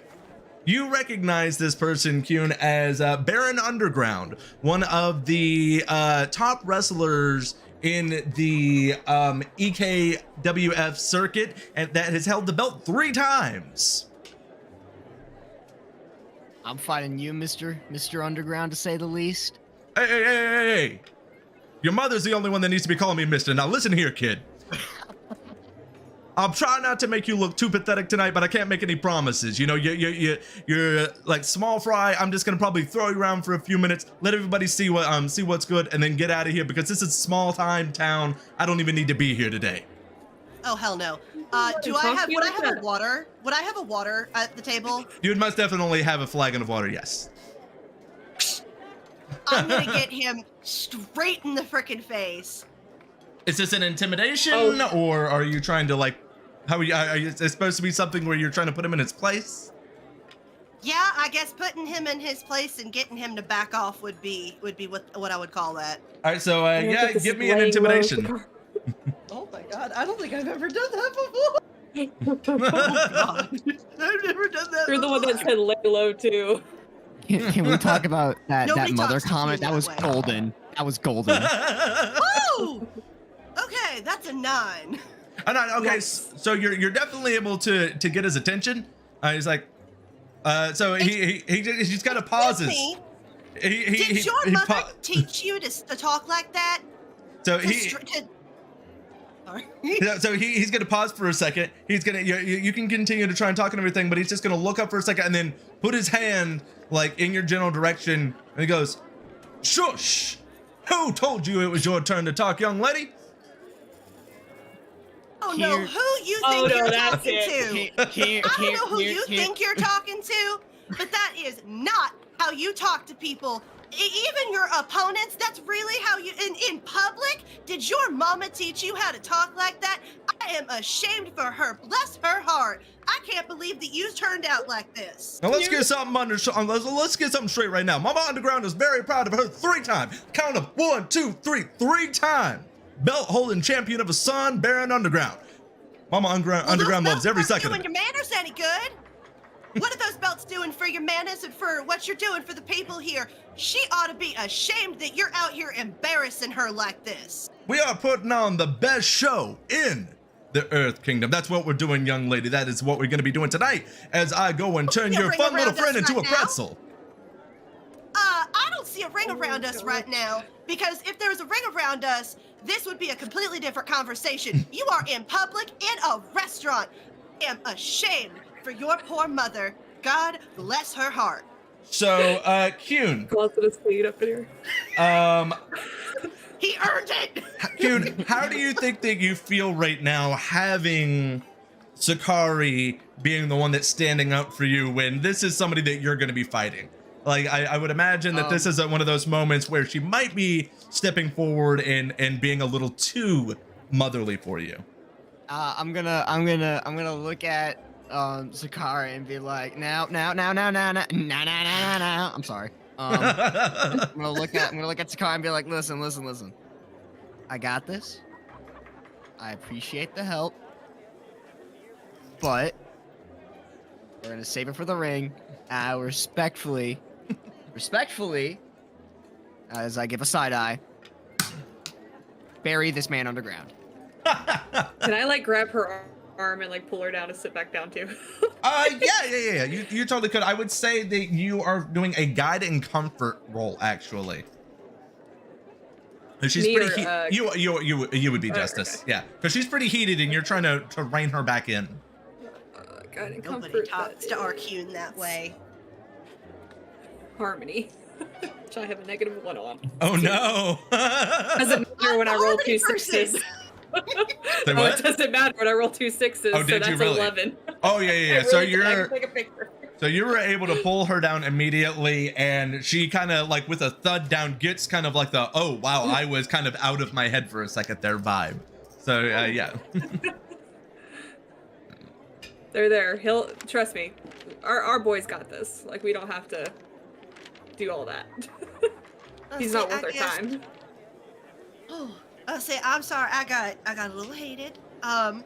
You recognize this person, Kyun, as Baron Underground, one of the top wrestlers in the EKWF circuit, and that has held the belt 3 times. I'm fighting you, Mr. Underground, to say the least. Hey. Your mother's the only one that needs to be calling me mister. Now listen here, kid. I'll try not to make you look too pathetic tonight, but I can't make any promises. You know, you're like small fry. I'm just gonna probably throw you around for a few minutes, let everybody see what's good, and then get out of here because this is a small time town. I don't even need to be here today. Oh hell no. Would I have a water? Would I have a water at the table? You must definitely have a flagon of water, yes. I'm gonna get him straight in the frickin' face. Is this an intimidation, or are you trying to like, are you, is it supposed to be something where you're trying to put him in his place? Yeah, I guess putting him in his place and getting him to back off would be what I would call that. All right, so yeah, give me an intimidation. Oh my god, I don't think I've ever done that before. Oh god, I've never done that. You're the one that said lay low too. Can we talk about that Nobody mother talks to me comment? That was way. golden. That was golden. Woo! Okay, that's a 9. Okay, so you're definitely able to get his attention. He's like, so he just kind of pauses. Me? Did your mother teach you to talk like that? So Sorry. so he's gonna pause for a second. He's gonna you can continue to try and talk and everything, but he's just gonna look up for a second and then put his hand like in your general direction, and he goes, "Shush! Who told you it was your turn to talk, young lady?" Oh no, who you think you're talking to? I don't know who you think you're talking to, but that is not how you talk to people. Even your opponents, that's really how you, in public? Did your mama teach you how to talk like that? I am ashamed for her, bless her heart. I can't believe that you turned out like this. Now let's get something let's get something straight right now. Mama Underground is very proud of her 3-time, count of 1, 2, 3, 3-time belt holding champion of a son, Baron Underground. Mama Underground loves every second of it. Doing your manners any good? What are those belts doing for your manners and for what you're doing for the people here? She ought to be ashamed that you're out here embarrassing her like this. We are putting on the best show in the Earth Kingdom. That's what we're doing, young lady. That is what we're going to be doing tonight as I go and turn your fun little friend into a pretzel. I don't see a ring around us right now, because if there was a ring around us, this would be a completely different conversation. You are in public in a restaurant. I am ashamed for your poor mother. God bless her heart. So, Kuhn. Closet is clean up in here. He earned it. Kuhn, how do you think that you feel right now having Sakari being the one that's standing up for you when this is somebody that you're going to be fighting? Like, I would imagine that this is one of those moments where she might be stepping forward and being a little too motherly for you. I'm gonna look at Sakari and be like, now. I'm sorry. I'm gonna look at Sakari and be like, listen. I got this. I appreciate the help, but we're gonna save it for the ring. Respectfully, as I give a side eye, bury this man underground. Can I like grab her arm and like pull her down to sit back down too? Yeah. You totally could. I would say that you are doing a guide and comfort role, actually. She's pretty you would be Justice. Okay. Yeah, because she's pretty heated and you're trying to rein her back in. Guide and Nobody comfort. talks to Arcune that way. Harmony. Which I have a -1 on. Oh no! Doesn't matter when I roll 2 6s. Say what? It doesn't matter when I roll 2 6s. Oh, did so you that's really? 11. Oh yeah. Really So I can take a picture. So you were able to pull her down immediately, and she kind of like with a thud down gets kind of like the oh wow, I was kind of out of my head for a second there vibe. So yeah. They're there. He'll trust me. Our boys got this. Like we don't have to do all that. He's not worth our time. Oh, I say I'm sorry. I got a little heated. I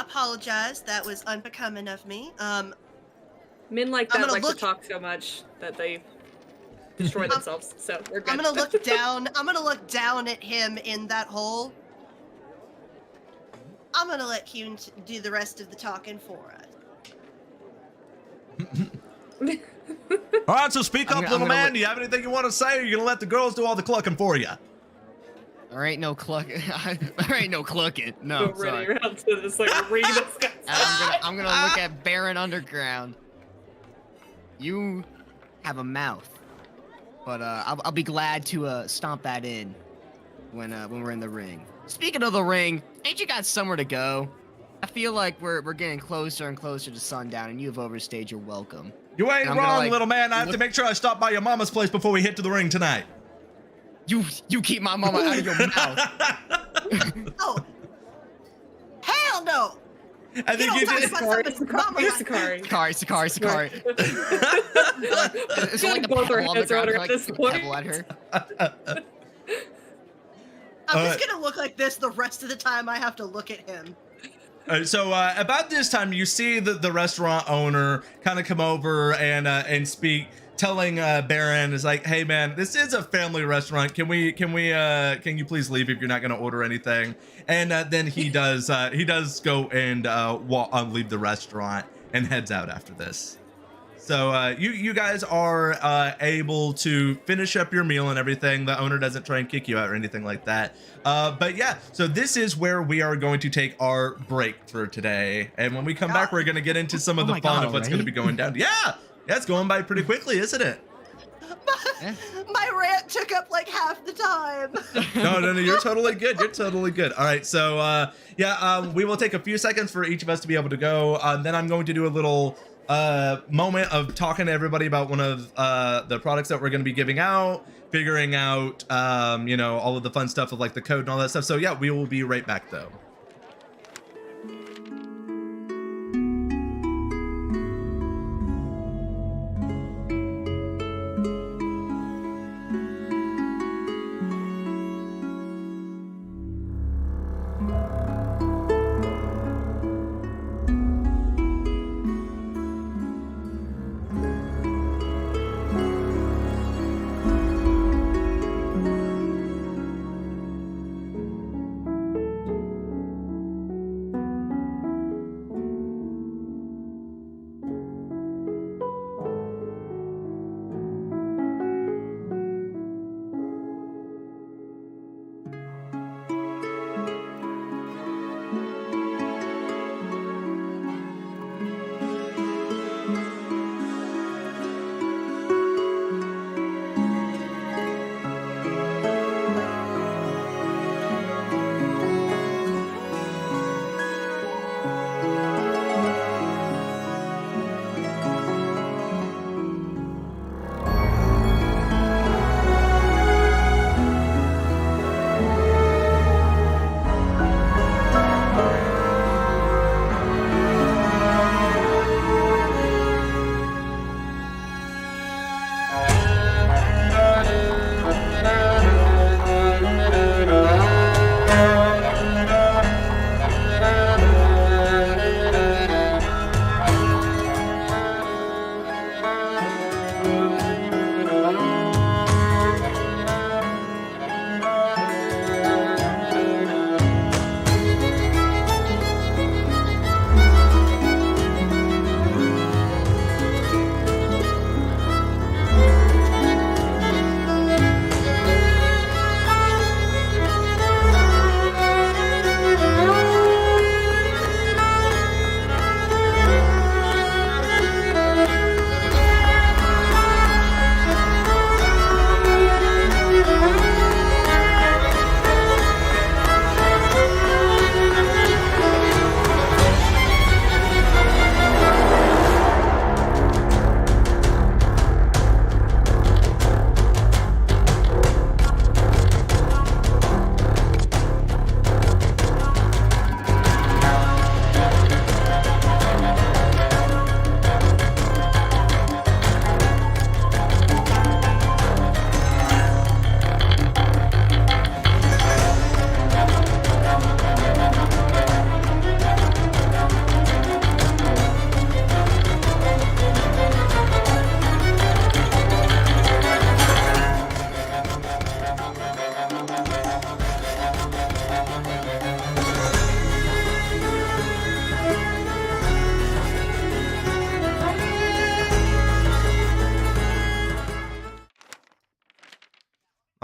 apologize. That was unbecoming of me. Men like that like to talk so much that they destroy themselves. So we're good. I'm gonna look down. I'm gonna look down at him in that hole. I'm gonna let Kuhn do the rest of the talking for us. All right, so speak up, little man. Do you have anything you want to say, or are you gonna let the girls do all the clucking for you? There ain't no clucking. There ain't no clucking. No, Go sorry. running around to this like ring that's got. I'm gonna look at Baron Underground. You have a mouth, but I'll be glad to stomp that in when we're in the ring. Speaking of the ring, ain't you got somewhere to go? I feel like we're getting closer and closer to sundown, and you've overstayed your welcome. You ain't I'm gonna, wrong, like, little man. I have to look- make sure I stop by your mama's place before we hit to the ring tonight. You keep my mama out of your mouth. Oh, hell no! I think you don't did. talk about somebody's mama like Sakari. It's like a Both our pebble on the heads around ground, her like at this a point. pebble at her. I'm just gonna look like this the rest of the time I have to look at him. So about this time, you see the restaurant owner kind of come over and speak, telling Baron is like, "Hey man, this is a family restaurant. Can you please leave if you're not gonna order anything?" And then he does go and leave the restaurant and heads out after this. So you guys are able to finish up your meal and everything. The owner doesn't try and kick you out or anything like that. But yeah, so this is where we are going to take our break for today. And when we come back, we're going to get into some of the fun of what's going to be going down. Yeah, it's going by pretty quickly, isn't it? My rant took up like half the time. No, you're totally good. You're totally good. All right, so we will take a few seconds for each of us to be able to go. Then I'm going to do a little moment of talking to everybody about one of the products that we're going to be giving out, figuring out all of the fun stuff of like the code and all that stuff. So yeah, we will be right back though.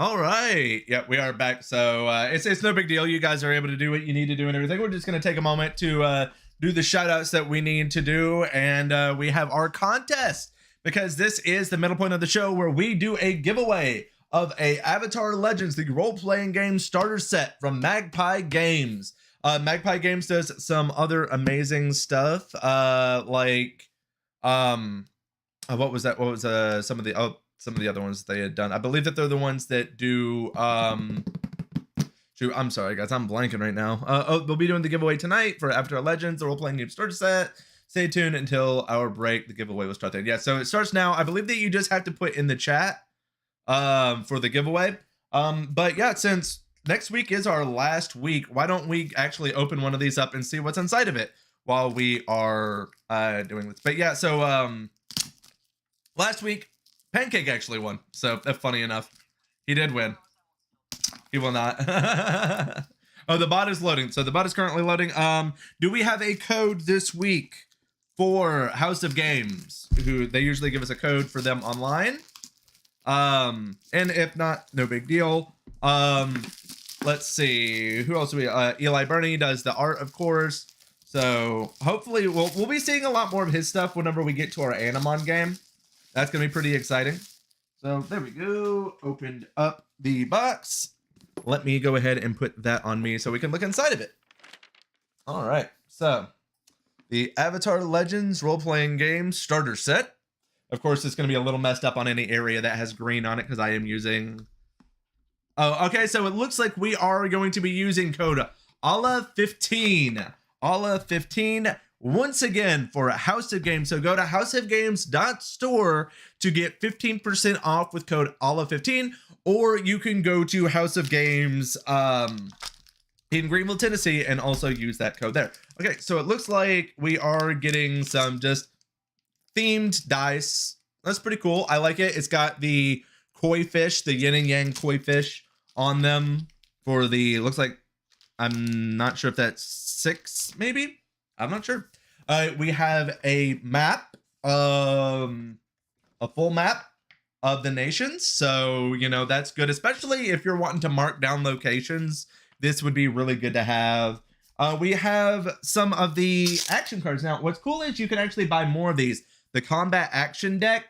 All right. Yeah, we are back. So it's no big deal. You guys are able to do what you need to do and everything. We're just going to take a moment to do the shout outs that we need to do. And we have our contest, because this is the middle point of the show where we do a giveaway of a Avatar Legends, the role-playing game starter set from Magpie Games. Magpie Games does some other amazing stuff, like what was that? What was some of the other ones they had done? I believe that they're the ones that do shoot, I'm sorry guys, I'm blanking right now. They'll be doing the giveaway tonight for Avatar Legends, the role-playing game starter set. Stay tuned until our break. The giveaway will start there. Yeah, so it starts now. I believe that you just have to put in the chat for the giveaway. But yeah, since next week is our last week, why don't we actually open one of these up and see what's inside of it while we are doing this. But yeah, so last week Pancake actually won, so that's funny enough. He did win. He will not. Oh, the bot is loading. So the bot is currently loading. Do we have a code this week for House of Games? Who they usually give us a code for them online. And if not, no big deal. Let's see who else do we Eli Burney does the art, of course. So hopefully we'll be seeing a lot more of his stuff whenever we get to our Animon game. That's gonna be pretty exciting. So there we go. Opened up the box. Let me go ahead and put that on me so we can look inside of it. All right, so the Avatar Legends role-playing game starter set. Of course, it's going to be a little messed up on any area that has green on it because I am using... Oh, okay, so it looks like we are going to be using code ALLA15. ALLA15 once again for House of Games. So go to houseofgames.store to get 15% off with code ALLA15, or you can go to House of Games in Greenville, Tennessee, and also use that code there. Okay, so it looks like we are getting some just themed dice. That's pretty cool. I like it. It's got the koi fish, the yin and yang koi fish on them for the, looks like, I'm not sure if that's 6, maybe? I'm not sure. We have a map, a full map of the nations. So, you know, that's good, especially if you're wanting to mark down locations. This would be really good to have. We have some of the action cards. Now, what's cool is you can actually buy more of these. The combat action deck,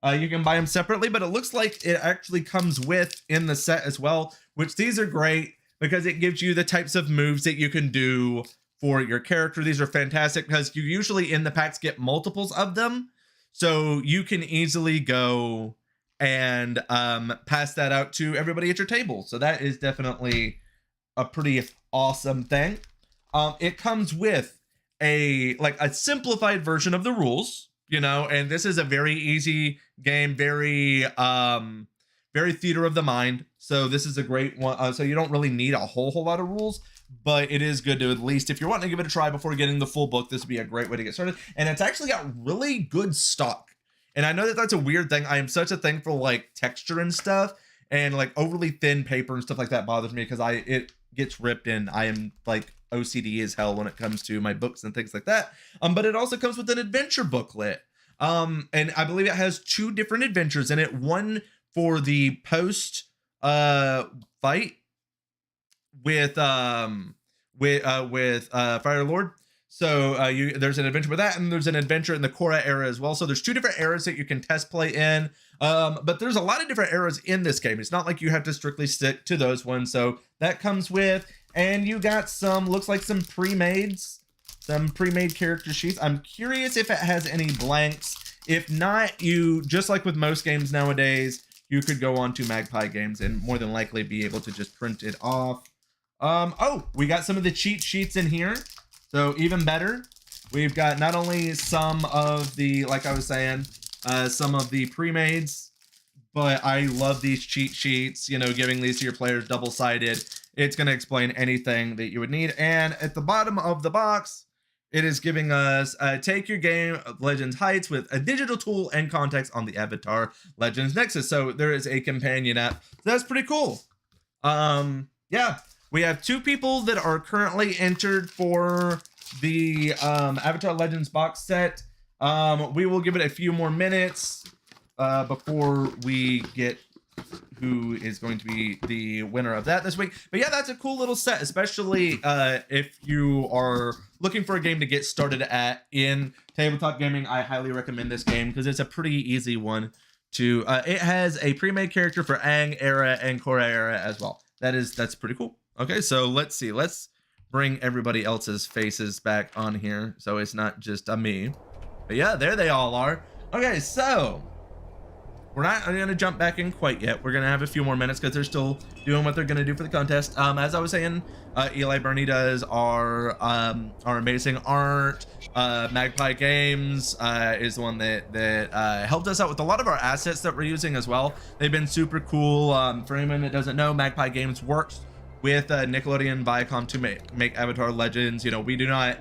you can buy them separately, but it looks like it actually comes with in the set as well, which these are great because it gives you the types of moves that you can do for your character. These are fantastic because you usually in the packs get multiples of them. So you can easily go and pass that out to everybody at your table. So that is definitely a pretty awesome thing. It comes with a simplified version of the rules, you know, and this is a very easy game, very theater of the mind. So this is a great one. So you don't really need a whole lot of rules, but it is good to, at least if you're wanting to give it a try before getting the full book, this would be a great way to get started. And it's actually got really good stock. And I know that that's a weird thing. I am such a thing for like texture and stuff, and like overly thin paper and stuff like that bothers me because it gets ripped, and I am like OCD as hell when it comes to my books and things like that. But it also comes with an adventure booklet. And I believe it has 2 different adventures in it. One for the post fight with Fire Lord. So there's an adventure with that, and there's an adventure in the Korra era as well. So there's 2 different eras that you can test play in. But there's a lot of different eras in this game. It's not like you have to strictly stick to those ones. So that comes with, and you got some, looks like some pre-made character sheets. I'm curious if it has any blanks. If not, you, just like with most games nowadays, you could go on to Magpie Games and more than likely be able to just print it off. Oh, we got some of the cheat sheets in here. So even better, we've got not only some of the, like I was saying, some of the pre-mades, but I love these cheat sheets, you know, giving these to your players double-sided. It's going to explain anything that you would need. And at the bottom of the box, it is giving us take your game Legends Heights with a digital tool and context on the Avatar Legends Nexus. So there is a companion app. So that's pretty cool. Yeah, we have 2 people that are currently entered for the Avatar Legends box set. We will give it a few more minutes before we get who is going to be the winner of that this week. But yeah, that's a cool little set, especially if you are looking for a game to get started at in tabletop gaming. I highly recommend this game because it's a pretty easy one to it has a pre-made character for Aang era and Korra era as well. That's pretty cool. Okay, so let's see. Let's bring everybody else's faces back on here so it's not just me. But yeah, there they all are. Okay, so we're not going to jump back in quite yet. We're going to have a few more minutes because they're still doing what they're going to do for the contest. As I was saying, Eli Burney does our amazing art. Magpie Games is the one that helped us out with a lot of our assets that we're using as well. They've been super cool. For anyone that doesn't know, Magpie Games works with Nickelodeon Viacom to make Avatar Legends. You know, we do not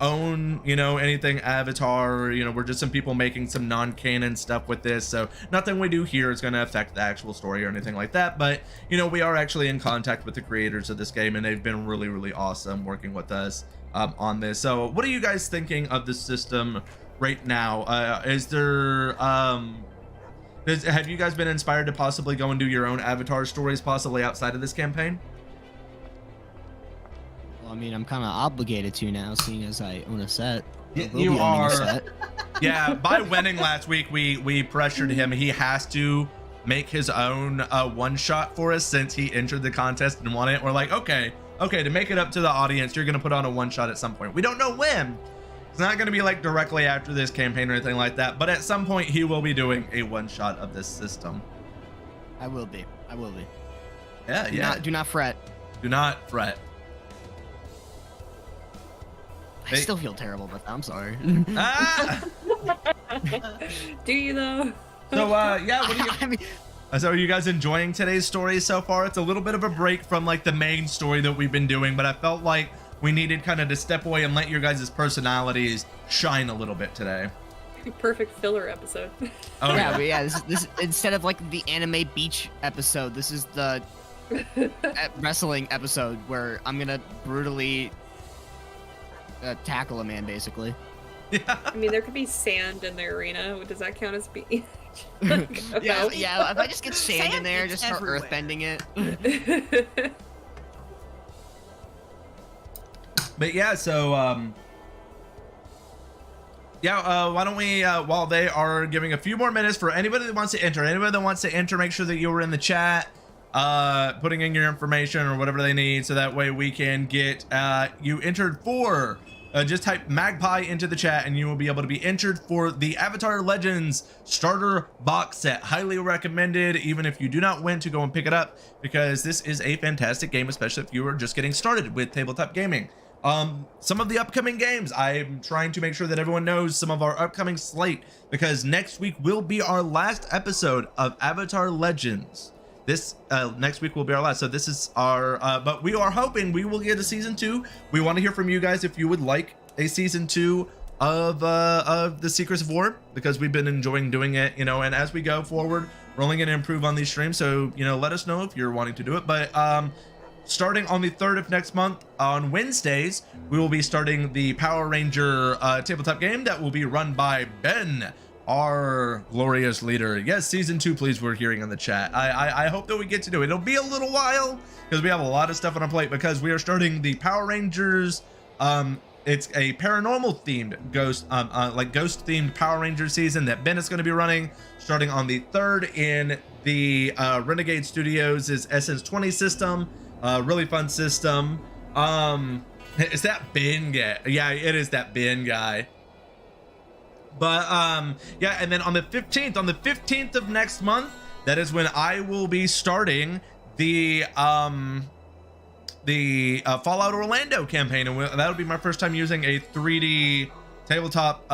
own, you know, anything Avatar. You know, we're just some people making some non-canon stuff with this, so nothing we do here is going to affect the actual story or anything like that. But you know, we are actually in contact with the creators of this game, and they've been really awesome working with us on this. So what are you guys thinking of the system right now? Is there have you guys been inspired to possibly go and do your own Avatar stories possibly outside of this campaign? Well, I mean, I'm kind of obligated to now, seeing as I own a set. You are. Yeah, by winning last week, we pressured him. He has to make his own one shot for us since he entered the contest and won it. We're like, okay, to make it up to the audience, you're gonna put on a one shot at some point. We don't know when. It's not gonna be like directly after this campaign or anything like that, but at some point he will be doing a one shot of this system. I will be. Yeah. Do not fret. Do not fret. I still feel terrible, but I'm sorry. Do you though? So yeah, what do you? I mean, So are you guys enjoying today's story so far? It's a little bit of a break from like the main story that we've been doing, but I felt like we needed kind of to step away and let your guys' personalities shine a little bit today. Perfect filler episode. Oh yeah, but yeah. This instead of like the anime beach episode, this is the wrestling episode where I'm gonna brutally tackle a man, basically. Yeah. I mean, there could be sand in the arena. Does that count as being? yeah. If I just get sand in there, is just start everywhere. earthbending it. But yeah, so why don't we while they are giving a few more minutes for anybody that wants to enter, make sure that you were in the chat putting in your information or whatever they need, so that way we can get you entered for just type Magpie into the chat and you will be able to be entered for the Avatar Legends starter box set. Highly recommended, even if you do not win, to go and pick it up, because this is a fantastic game, especially if you are just getting started with tabletop gaming. Some of the upcoming games, I'm trying to make sure that everyone knows some of our upcoming slate, because next week will be our last episode of Avatar Legends. This next week will be our last, so this is our but we are hoping we will get a season 2. We want to hear from you guys if you would like a season 2 of the Secrets of War, because we've been enjoying doing it, you know, and as we go forward, we're only going to improve on these streams, so you know, let us know if you're wanting to do it. But starting on the 3rd of next month on Wednesdays, we will be starting the Power Ranger tabletop game that will be run by Ben, our glorious leader. Yes, season 2, please, we're hearing in the chat. I hope that we get to do it. It'll be a little while because we have a lot of stuff on our plate, because we are starting the Power Rangers. It's a paranormal themed ghost themed Power Ranger season that Ben is going to be running starting on the 3rd in the Renegade Studios' Essence 20 system. Really fun system. Is that Ben guy? Yeah, it is that Ben guy. But yeah, and then on the 15th of next month, that is when I will be starting the Fallout Orlando campaign, and that'll be my first time using a 3D tabletop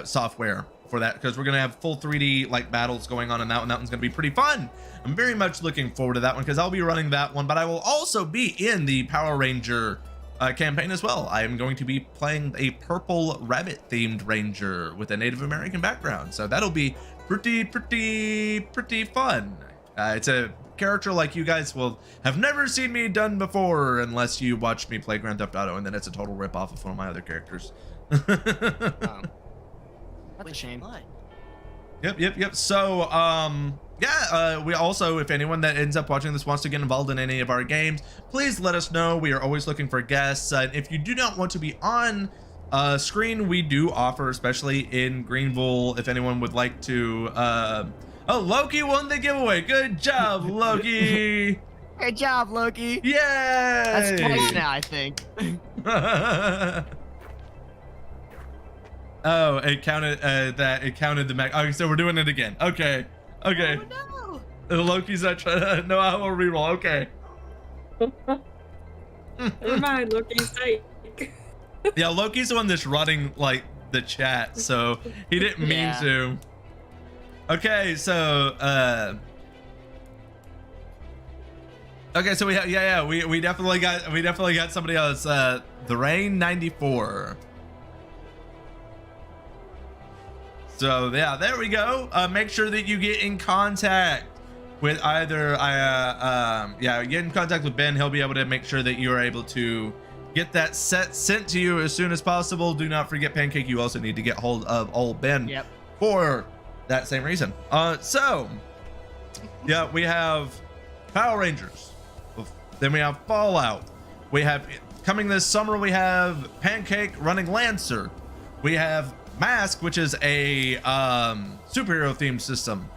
software for that, because we're gonna have full 3D like battles going on in that one. That one's gonna be pretty fun. I'm very much looking forward to that one, because I'll be running that one, but I will also be in the Power Ranger campaign as well. I am going to be playing a purple rabbit themed ranger with a Native American background, so that'll be pretty fun. It's a character like you guys will have never seen me done before, unless you watch me play Grand Theft Auto, and then it's a total rip off of one of my other characters. That's a shame. Yep. So, we also, if anyone that ends up watching this wants to get involved in any of our games, please let us know. We are always looking for guests. If you do not want to be on screen, we do offer, especially in Greenville, if anyone would like to. Oh, Loki won the giveaway. Good job, Loki. Good job, Loki. Yay! That's twice now, I think. Oh, it counted it counted the max. Okay, so we're doing it again. Okay. Oh no! Loki's not trying. No, I will reroll. Okay. Never mind, Loki's tight. Yeah, Loki's the one that's running like the chat, so he didn't mean to. Okay, so okay, so we have we definitely got somebody else. The Rain 94. So yeah, there we go. Make sure that you get in contact with either get in contact with Ben. He'll be able to make sure that you are able to get that set sent to you as soon as possible. Do not forget, Pancake, you also need to get hold of old Ben for that same reason. So yeah, we have Power Rangers, then we have Fallout, we have coming this summer, we have Pancake running Lancer, we have Mask, which is a superhero themed system.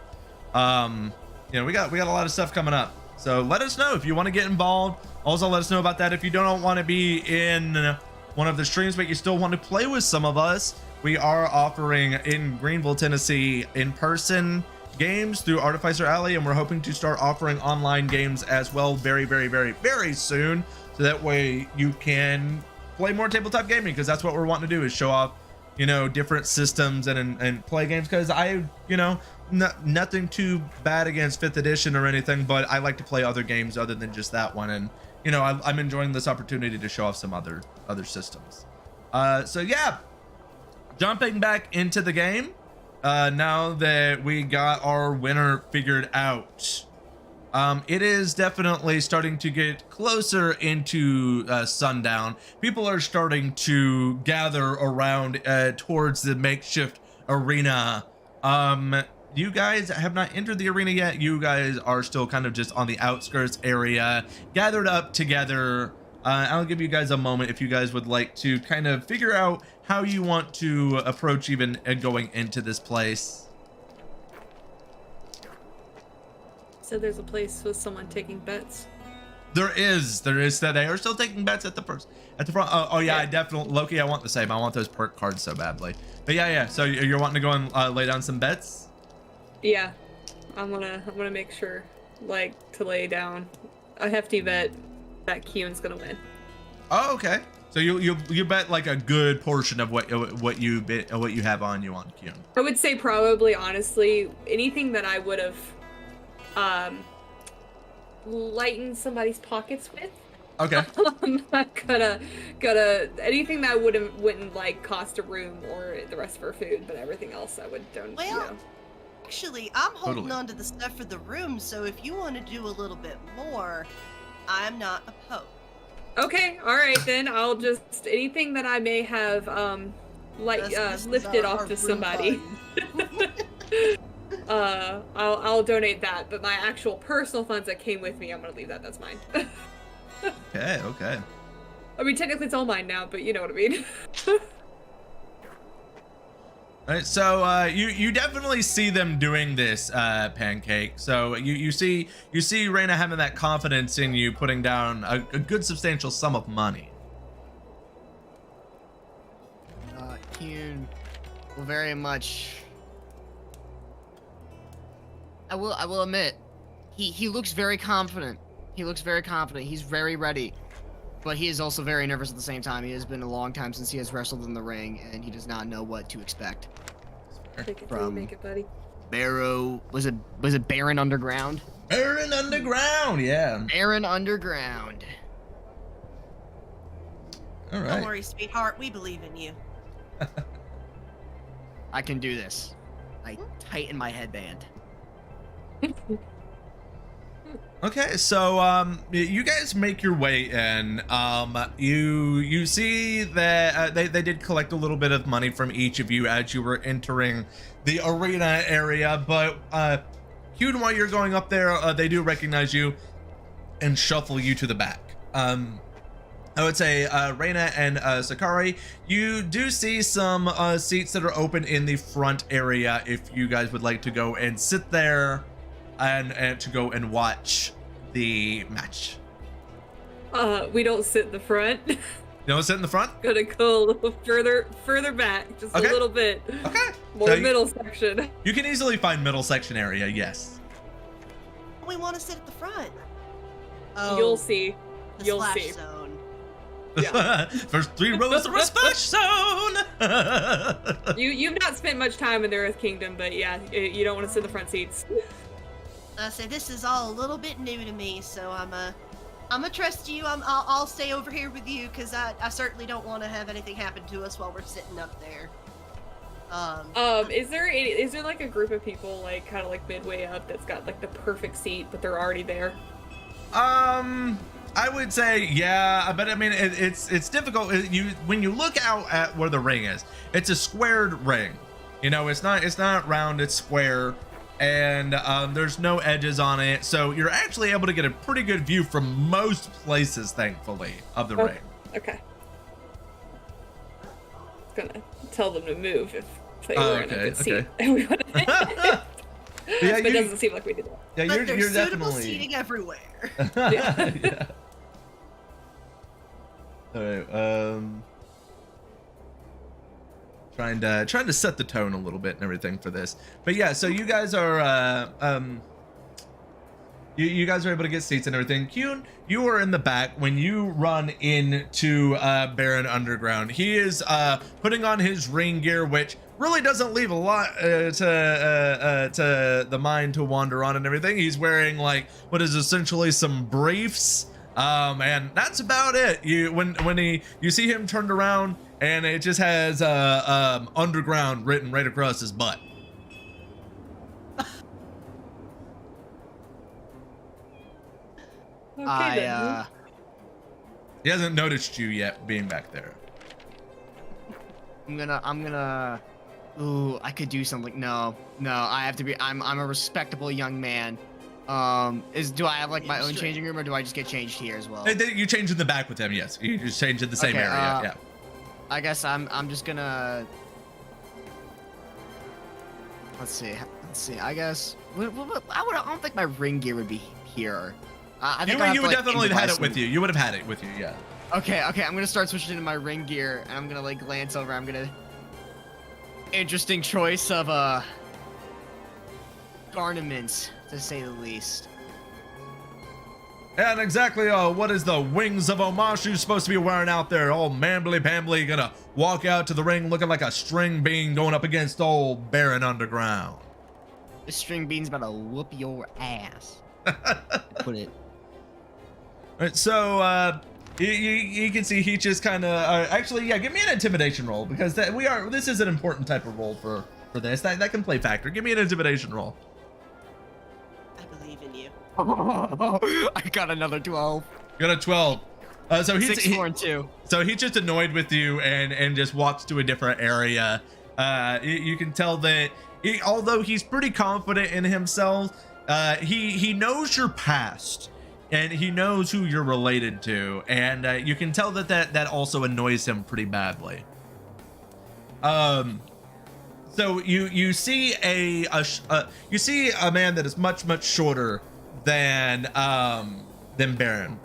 We got a lot of stuff coming up, so let us know if you want to get involved. Also, let us know about that if you don't want to be in one of the streams but you still want to play with some of us. We are offering in Greenville, Tennessee, in-person games through Artificer Alley, and we're hoping to start offering online games as well very, very, very, very soon, so that way you can play more tabletop gaming, because that's what we're wanting to do, is show off different systems and play games, because nothing too bad against 5th edition or anything, but I like to play other games other than just that one, and I'm enjoying this opportunity to show off some other systems. So yeah, jumping back into the game, now that we got our winner figured out, it is definitely starting to get closer into sundown. People are starting to gather around towards the makeshift arena. You guys have not entered the arena yet. You guys are still kind of just on the outskirts area, gathered up together. I'll give you guys a moment if you guys would like to kind of figure out how you want to approach even going into this place. So there's a place with someone taking bets. There is that they are still taking bets at the front. Oh yeah, I definitely, Loki, I want the same. I want those perk cards so badly. But yeah. So you're wanting to go and lay down some bets? Yeah, I'm gonna make sure, to lay down a hefty bet that Kyun's gonna win. Oh, okay. So you bet like a good portion of what you have on you on Kyun. I would say probably, honestly, anything that I would have lightened somebody's pockets with. Okay. I'm not gonna anything that wouldn't cost a room or the rest of our food, but everything else I would don't. Actually, I'm holding on to the stuff for the room, so if you want to do a little bit more, I'm not opposed. Okay, all right then. I'll just anything that I may have lifted off to somebody. I'll donate that, but my actual personal funds that came with me, I'm gonna leave that. That's mine. Okay. I mean, technically it's all mine now, but you know what I mean. All right, so you definitely see them doing this, Pancake. So you see Raina having that confidence in you, putting down a good substantial sum of money. Kyun will very much. I will admit, he looks very confident. He's very ready, but he is also very nervous at the same time. It has been a long time since he has wrestled in the ring, and he does not know what to expect. Make it, buddy. Barrow, was it Baron Underground? Baron Underground, yeah. Baron Underground. All right. Don't worry, sweetheart. We believe in you. I can do this. I tighten my headband. Okay, so you guys make your way in. You see that they did collect a little bit of money from each of you as you were entering the arena area, but Hugh, while you're going up there, they do recognize you and shuffle you to the back. I would say Reina and Sakari, you do see some seats that are open in the front area if you guys would like to go and sit there and to go and watch the match. We don't sit in the front. You don't sit in the front? Gonna go a little further back, just Okay. a little bit. Okay. More So middle section. You can easily find middle section area, yes. We want to sit at the front. You'll see. The You'll splash see. zone. Yeah. First 3 rows are a splash zone. You've not spent much time in the Earth Kingdom, but yeah, you don't want to sit in the front seats. I say this is all a little bit new to me, so I'm gonna trust you. I'll stay over here with you because I certainly don't want to have anything happen to us while we're sitting up there. Is there like a group of people like kind of like midway up that's got like the perfect seat, but they're already there? I would say yeah, but I mean it's difficult. When you look out at where the ring is, it's a squared ring. You know, it's not round, it's square, and there's no edges on it, so you're actually able to get a pretty good view from most places, thankfully, of the ring. Okay. Gonna tell them to move if they were in a good seat. Yeah, it doesn't seem like we did that. Yeah, But there's you're suitable definitely seating everywhere. yeah. All right. Trying to set the tone a little bit and everything for this, but yeah. So you guys are you guys are able to get seats and everything. Kyun, you are in the back when you run into Baron Underground. He is putting on his ring gear, which really doesn't leave a lot to the mind to wander on and everything. He's wearing like what is essentially some briefs, and that's about it. You see him turned around, and it just has Underground written right across his butt. Okay, He hasn't noticed you yet being back there. I'm gonna. Ooh, I could do something. No, I have to be. I'm a respectable young man. Do I have like my own changing room, or do I just get changed here as well? You change in the back with him, yes. You just change in the same Okay, area, yeah. I guess I'm just gonna. Let's see. I guess. I don't think my ring gear would be here. I think You would definitely have had it with you. You would have had it with you, yeah. Okay. I'm gonna start switching into my ring gear, and I'm gonna like glance over. I'm gonna. Interesting choice of garments, to say the least. And exactly what is the Wings of Omashu supposed to be wearing out there? All mambly pambly, gonna walk out to the ring looking like a string bean going up against old Baron Underground. This string bean's about to whoop your ass. Put it. All right, so you can see he just kind of actually, yeah. Give me an intimidation roll because this is an important type of roll for this. That can play factor. Give me an intimidation roll. I believe in you. I got another 12. You got a 12. So he's 6, 4, and 2. So he's just annoyed with you and just walks to a different area. You can tell that although he's pretty confident in himself, he knows your past and he knows who you're related to, and you can tell that also annoys him pretty badly. So you see you see a man that is much shorter than Baron.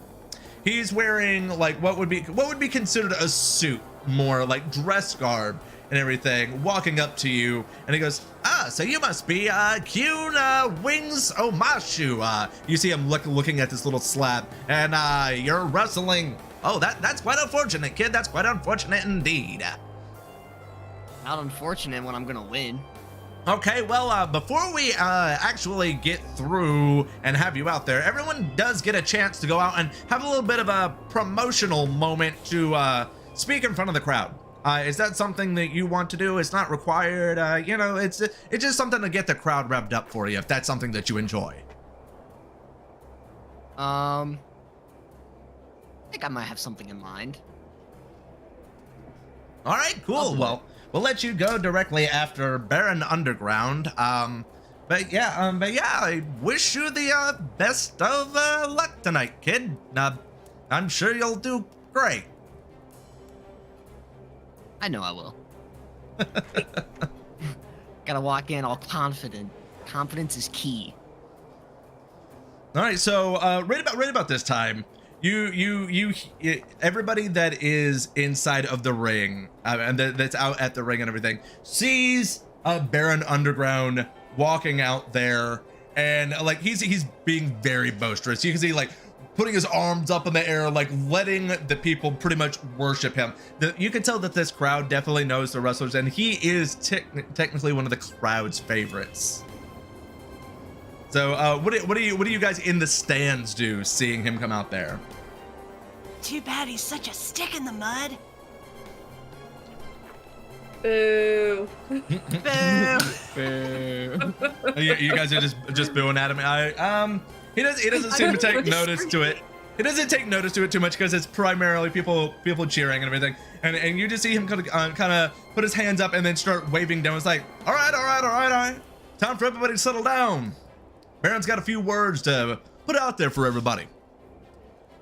He's wearing like what would be considered a suit, more like dress garb and everything, walking up to you, and he goes, so you must be Kyun Wings Omashu. You see him looking at this little slab, and you're wrestling. Oh, that's quite unfortunate, kid. That's quite unfortunate indeed. Not unfortunate when I'm gonna win. Okay, well, before we actually get through and have you out there, everyone does get a chance to go out and have a little bit of a promotional moment to speak in front of the crowd. Is that something that you want to do? It's not required. It's just something to get the crowd revved up for you, if that's something that you enjoy. I think I might have something in mind. All right, cool. Well, we'll let you go directly after Baron Underground. But yeah, I wish you the best of luck tonight, kid. I'm sure you'll do great. I know I will. Gotta walk in all confident. Confidence is key. All right, so right about this time, you everybody that is inside of the ring and that's out at the ring and everything sees Baron Underground walking out there, and like he's being very boisterous. You can see like putting his arms up in the air, like letting the people pretty much worship him. You can tell that this crowd definitely knows the wrestlers, and he is technically one of the crowd's favorites. So what do you guys in the stands do seeing him come out there? Too bad he's such a stick in the mud. Boo. Boo. Boo. You guys are just booing at him. He doesn't seem to take notice to it. He doesn't take notice to it too much because it's primarily people cheering and everything. And you just see him kind of put his hands up and then start waving down. It's like, all right. Time for everybody to settle down. Baron's got a few words to put out there for everybody.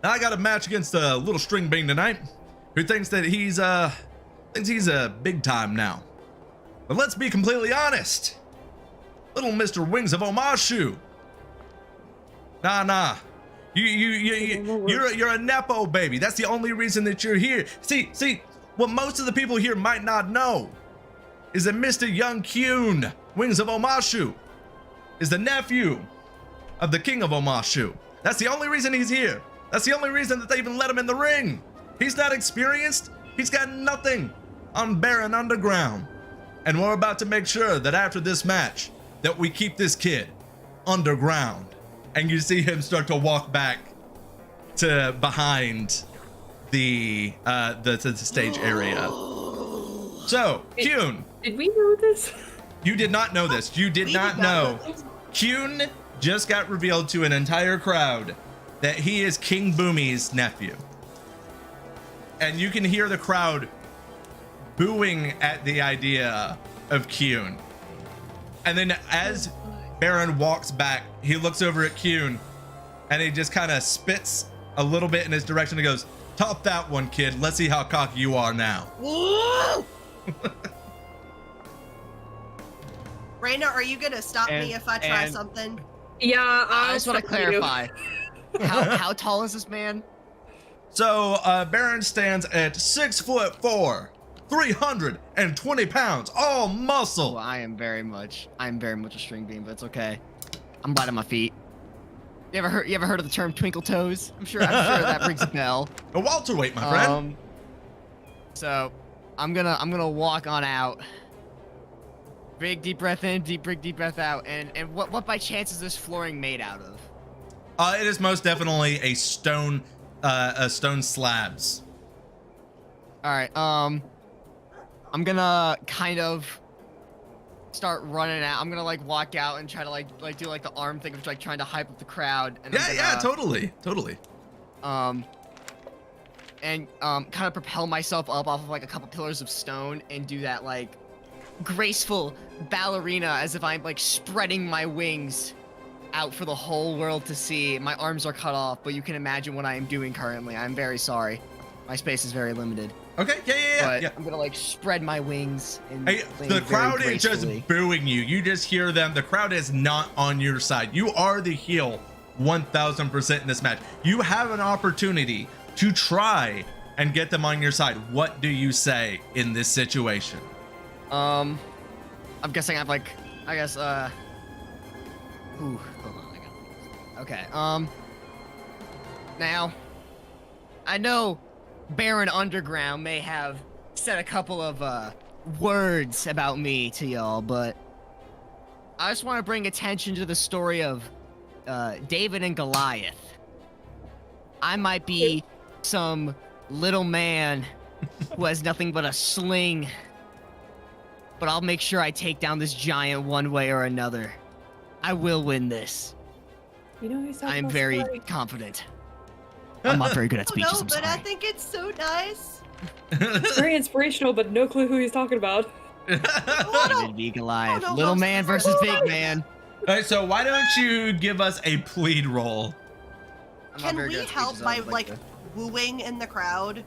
Now I got a match against a little string bean tonight, who thinks that he's big time now. But let's be completely honest. Little Mr. Wings of Omashu. Nah. You're a Nepo baby. That's the only reason that you're here. See, what most of the people here might not know is that Mr. Young Kyun, Wings of Omashu, is the nephew of the King of Omashu. That's the only reason he's here. That's the only reason that they even let him in the ring. He's not experienced. He's got nothing on Baron Underground. And we're about to make sure that after this match, that we keep this kid underground. And you see him start to walk back to behind the stage area. So, Kyun. Did we know this? You did not know this. You did not know. Kyun just got revealed to an entire crowd that he is King Boomy's nephew. And you can hear the crowd booing at the idea of Kyun. And then as Baron walks back, he looks over at Kyun and he just kind of spits a little bit in his direction and goes, "Top that one, kid. Let's see how cocky you are now." Raina, are you gonna stop me if I try something? Yeah, I just want to clarify. How tall is this man? So Baron stands at 6'4", 320 pounds, all muscle. Well, I'm very much a string bean, but it's okay. I'm right on my feet. You ever heard of the term twinkle toes? I'm sure that rings a bell. A welterweight, my friend. So I'm gonna walk on out. Big deep breath in, deep breath out. And what by chance is this flooring made out of? It is most definitely a stone slabs. All right. I'm gonna kind of start running out. I'm gonna like walk out and try to like do like the arm thing of like trying to hype up the crowd. And Totally. And kind of propel myself up off of like a couple pillars of stone and do that like graceful ballerina as if I'm like spreading my wings out for the whole world to see. My arms are cut off, but you can imagine what I am doing currently. I'm very sorry. My space is very limited. Okay, yeah. I'm gonna like spread my wings. And the crowd is just booing you. You just hear them. The crowd is not on your side. You are the heel 1000% in this match. You have an opportunity to try and get them on your side. What do you say in this situation? I'm guessing ooh, hold on, okay, now, I know Baron Underground may have said a couple of, words about me to y'all, but I just want to bring attention to the story of, David and Goliath. I might be some little man who has nothing but a sling, but I'll make sure I take down this giant one way or another. I will win this. You know, he's talking I'm about very Sakari. confident. I'm not very good at Oh, speeches. no, I'm but I sorry. think it's so nice. Very inspirational, but no clue who he's talking about. David v. Goliath. no, Little no, man sorry. versus big man. All right, so why don't you give us a plead roll? I'm not Can very we good at help speeches, by I would like to. wooing in the crowd?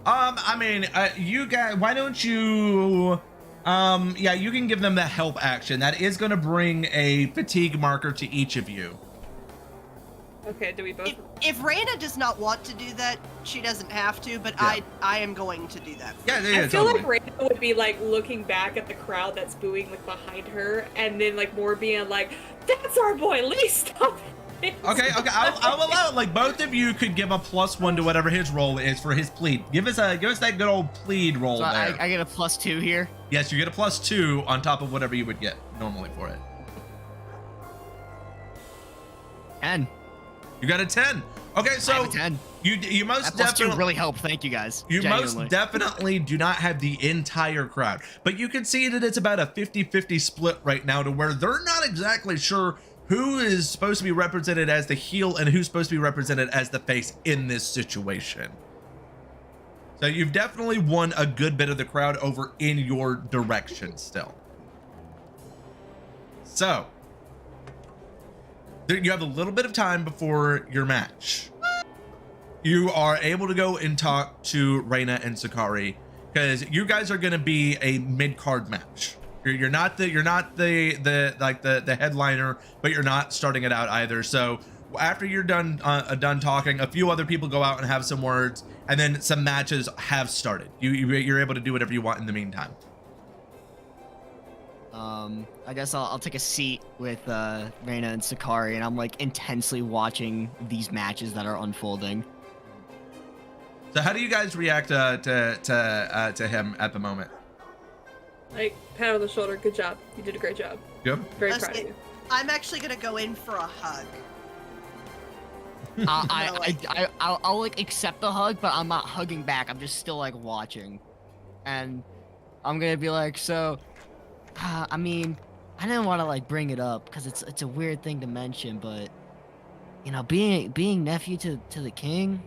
I mean, you guys, why don't you, yeah, you can give them the help action. That is going to bring a fatigue marker to each of you. Okay, do we both? If Raina does not want to do that, she doesn't have to, but Yeah. I am going to do that. Yeah, I feel totally. like Raina would be like looking back at the crowd that's booing like behind her, and then like more being like, "That's our boy, Lee, stop it." Okay, I'll allow it. Like both of you could give a +1 to whatever his roll is for his plead. Give us that good old plead roll So there. I get a +2 here. Yes, you get a +2 on top of whatever you would get normally for it. 10. You got a 10. Okay, I have so a 10. you most That +2 definitely really helped. Thank you guys. You Genuinely. most definitely do not have the entire crowd, but you can see that it's about a 50-50 split right now to where they're not exactly sure who is supposed to be represented as the heel and who's supposed to be represented as the face in this situation. So you've definitely won a good bit of the crowd over in your direction still. So you have a little bit of time before your match. You are able to go and talk to Raina and Sakari because you guys are going to be a mid-card match. You're not the headliner, but you're not starting it out either. So after you're done talking, a few other people go out and have some words, and then some matches have started. You're able to do whatever you want in the meantime. I guess I'll take a seat with Raina and Sakari, and I'm like intensely watching these matches that are unfolding. So how do you guys react to him at the moment? Like, pat on the shoulder, good job. You did a great job. Good. Very Let's proud of get- you. I'm actually gonna go in for a hug. I'll like accept the hug, but I'm not hugging back. I'm just still like watching, and I'm gonna be like, so, I mean, I didn't want to like bring it up because it's a weird thing to mention, but you know, being nephew to the king.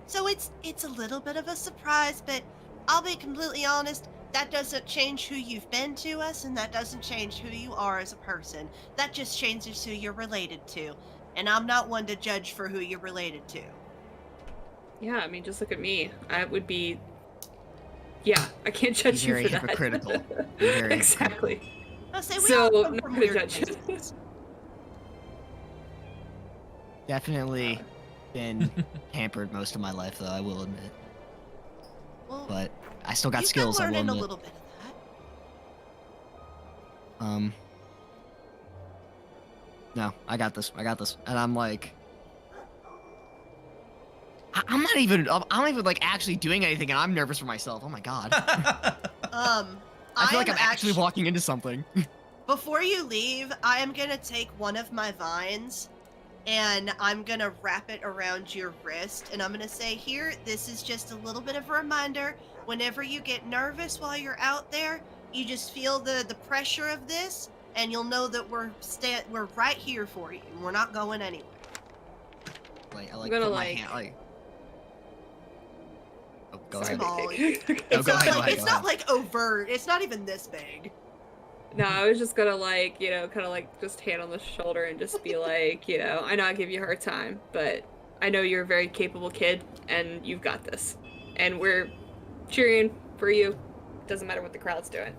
So it's a little bit of a surprise, but I'll be completely honest, that doesn't change who you've been to us, and that doesn't change who you are as a person. That just changes who you're related to. And I'm not one to judge for who you're related to. Yeah, I mean, just look at me. I would be. Yeah, I can't judge you Very for that. hypocritical. Very Exactly. I'll say we So, all come not from gonna weird judge. places. Definitely been pampered most of my life, though, I will admit. Well, But I still got you've skills. been I will learning a admit. little bit of that. No, I got this. And I'm like, I'm not even like actually doing anything, and I'm nervous for myself. Oh my god. I feel like am I'm actually walking into something. Before you leave, I am gonna take one of my vines and I'm gonna wrap it around your wrist, and I'm gonna say, here, this is just a little bit of a reminder. Whenever you get nervous while you're out there, you just feel the pressure of this, and you'll know that we're right here for you, and we're not going anywhere. Like I like gonna, put my like- hand like. Oh, go Sorry, ahead. Small. big dick. No, It's go not ahead, like go it's ahead. not like overt. It's not even this big. No, I was just gonna like, you know, kind of like just hand on the shoulder and just be like, you know, I know I give you a hard time, but I know you're a very capable kid and you've got this. And we're cheering for you. Doesn't matter what the crowd's doing.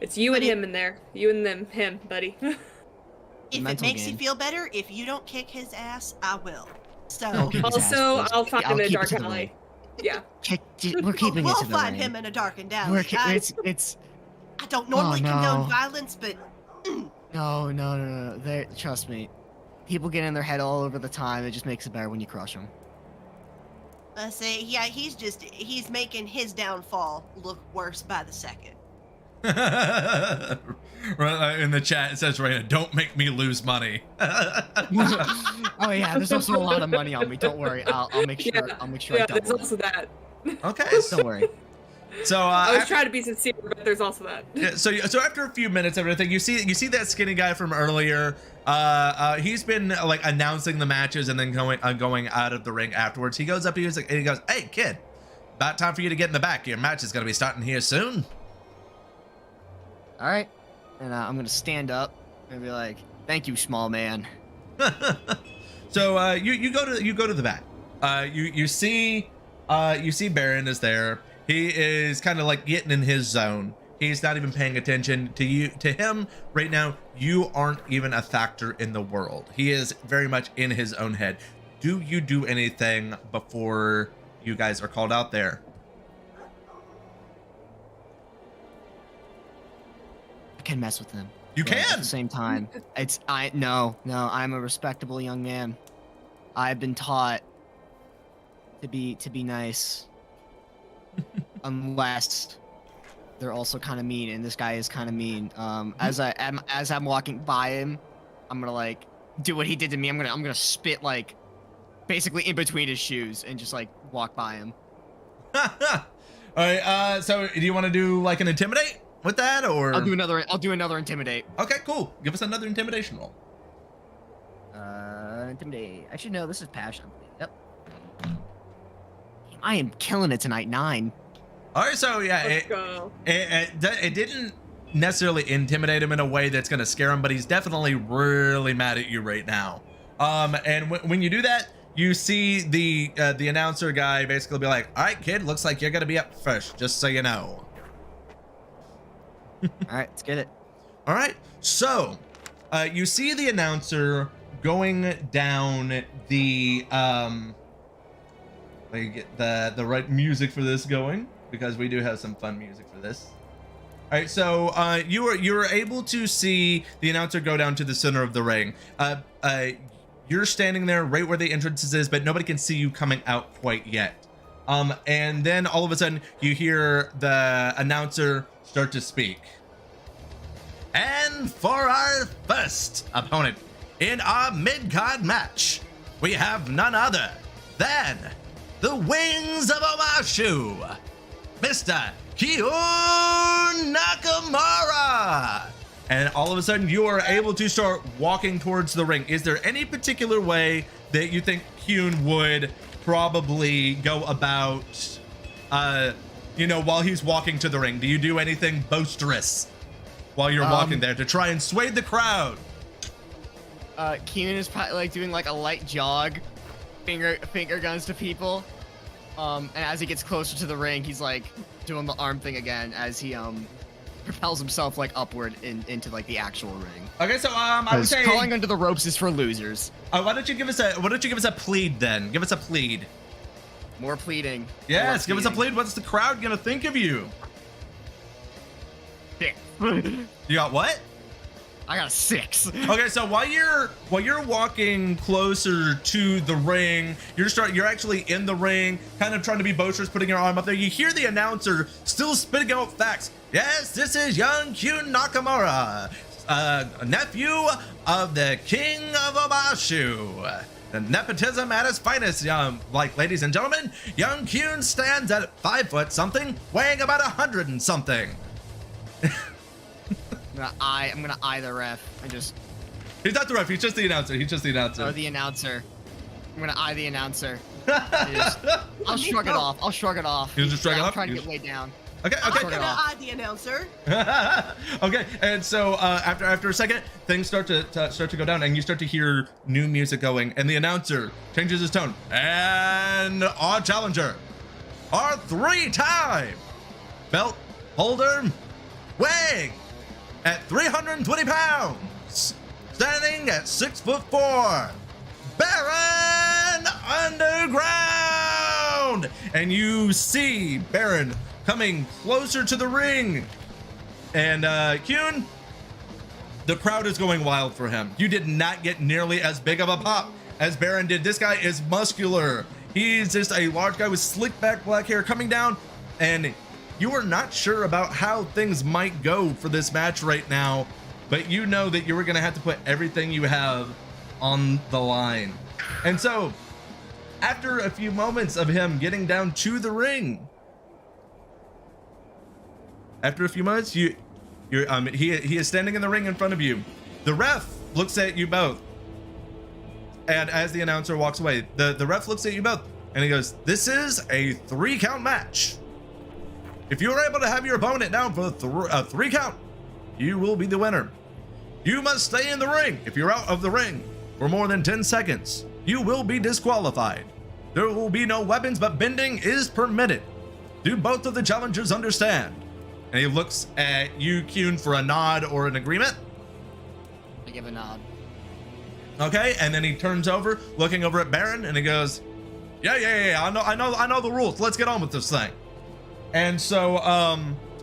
It's you But and it- him in there. You and them, him, buddy. If it mental makes game. you feel better, if you don't kick his ass, I will. So No, kick his ass, Also, please. I'll find I'll him in a keep it dark to the alley. lane. Yeah. We're keeping we'll it to the find lane. him in a darkened alley. We're I don't normally no. condone violence, but No. Trust me. People get in their head all over the time. It just makes it better when you crush them. I say, yeah, he's making his downfall look worse by the second. Right, in the chat it says, Raina, don't make me lose money. Oh yeah, there's also a lot of money on me. Don't worry. I'll make sure. Yeah. I'll make sure I Yeah, double there's it. also that. Okay, Don't worry. So I was trying to be sincere, but there's also that. yeah, so after a few minutes of everything, you see that skinny guy from earlier. He's been like announcing the matches and then going out of the ring afterwards. He goes up to you and he goes, "Hey kid, about time for you to get in the back. Your match is gonna be starting here soon." All right, and I'm gonna stand up and be like, "Thank you, small man." So you go to the back. You see Baron is there. He is kind of like getting in his zone. He's not even paying attention to you. To him right now, you aren't even a factor in the world. He is very much in his own head. Do you do anything before you guys are called out there? I can mess with them. You But can. at the same time. No, I'm a respectable young man. I've been taught to be nice, unless they're also kind of mean, and this guy is kind of mean. As I'm walking by him, I'm gonna like do what he did to me. I'm gonna spit like basically in between his shoes and just like walk by him. All right. So do you want to do like an intimidate with that, or I'll do another intimidate. Okay, cool. Give us another intimidation roll. Intimidate. Actually, no, this is passion. Yep. I am killing it tonight. 9. All right. So yeah, Let's go. it didn't necessarily intimidate him in a way that's gonna scare him, but he's definitely really mad at you right now. And when you do that, you see the announcer guy basically be like, "All right, kid, looks like you're gonna be up first, just so you know." All right, let's get it. All right. So you see the announcer going down the let me get the right music for this going, because we do have some fun music for this. All right, so you were able to see the announcer go down to the center of the ring. You're standing there right where the entrances is, but nobody can see you coming out quite yet. And then all of a sudden you hear the announcer start to speak. And for our first opponent in our mid-card match, we have none other than the Wings of Omashu, Mr. Kyun Nakamura. And all of a sudden you are able to start walking towards the ring. Is there any particular way that you think Kyun would probably go about, while he's walking to the ring? Do you do anything boisterous while you're walking there to try and sway the crowd? Keenan is probably like doing like a light jog, finger guns to people. And as he gets closer to the ring, he's like doing the arm thing again as he propels himself like upward into like the actual ring. Okay, so I would say crawling under the ropes is for losers. why don't you give us a plead then? Give us a plead. More pleading. Yes, give us a plead. What's the crowd gonna think of you? You got what? I got a 6. Okay, so while you're walking closer to the ring, you're actually in the ring, kind of trying to be boisterous, putting your arm up there. You hear the announcer still spitting out facts. Yes, this is young Kyun Nakamura, nephew of the King of Omashu. The nepotism at its finest, ladies and gentlemen. Young Kyun stands at 5 foot something, weighing about 100 and something. I'm gonna eye the ref and just. He's not the ref. He's just the announcer. Or the announcer. I'm gonna eye the announcer. I'll shrug it off. You just shrug it off? I'm trying to get way down. Okay. I'm gonna eye the announcer. Okay, and so after a second, things start to go down, and you start to hear new music going, and the announcer changes his tone. And our challenger, our 3-time belt holder, weighing at 320 pounds, standing at 6'4", Baron Underground. And you see Baron coming closer to the ring. And Kyun, the crowd is going wild for him. You did not get nearly as big of a pop as Baron did. This guy is muscular. He's just a large guy with slick back black hair coming down, and you are not sure about how things might go for this match right now, but you know that you were going to have to put everything you have on the line. And so, after a few moments of him getting down to the ring, After a few moments, he is standing in the ring in front of you. The ref looks at you both, and as the announcer walks away, the ref looks at you both, and he goes, "This is a 3-count match. If you are able to have your opponent down for a 3 count, you will be the winner. You must stay in the ring. If you're out of the ring for more than 10 seconds, you will be disqualified. There will be no weapons, but bending is permitted. Do both of the challengers understand?" And he looks at you, Kyun, for a nod or an agreement. I give a nod. Okay, and then he turns over, looking over at Baron, and he goes, Yeah. I know the rules. Let's get on with this thing. And so,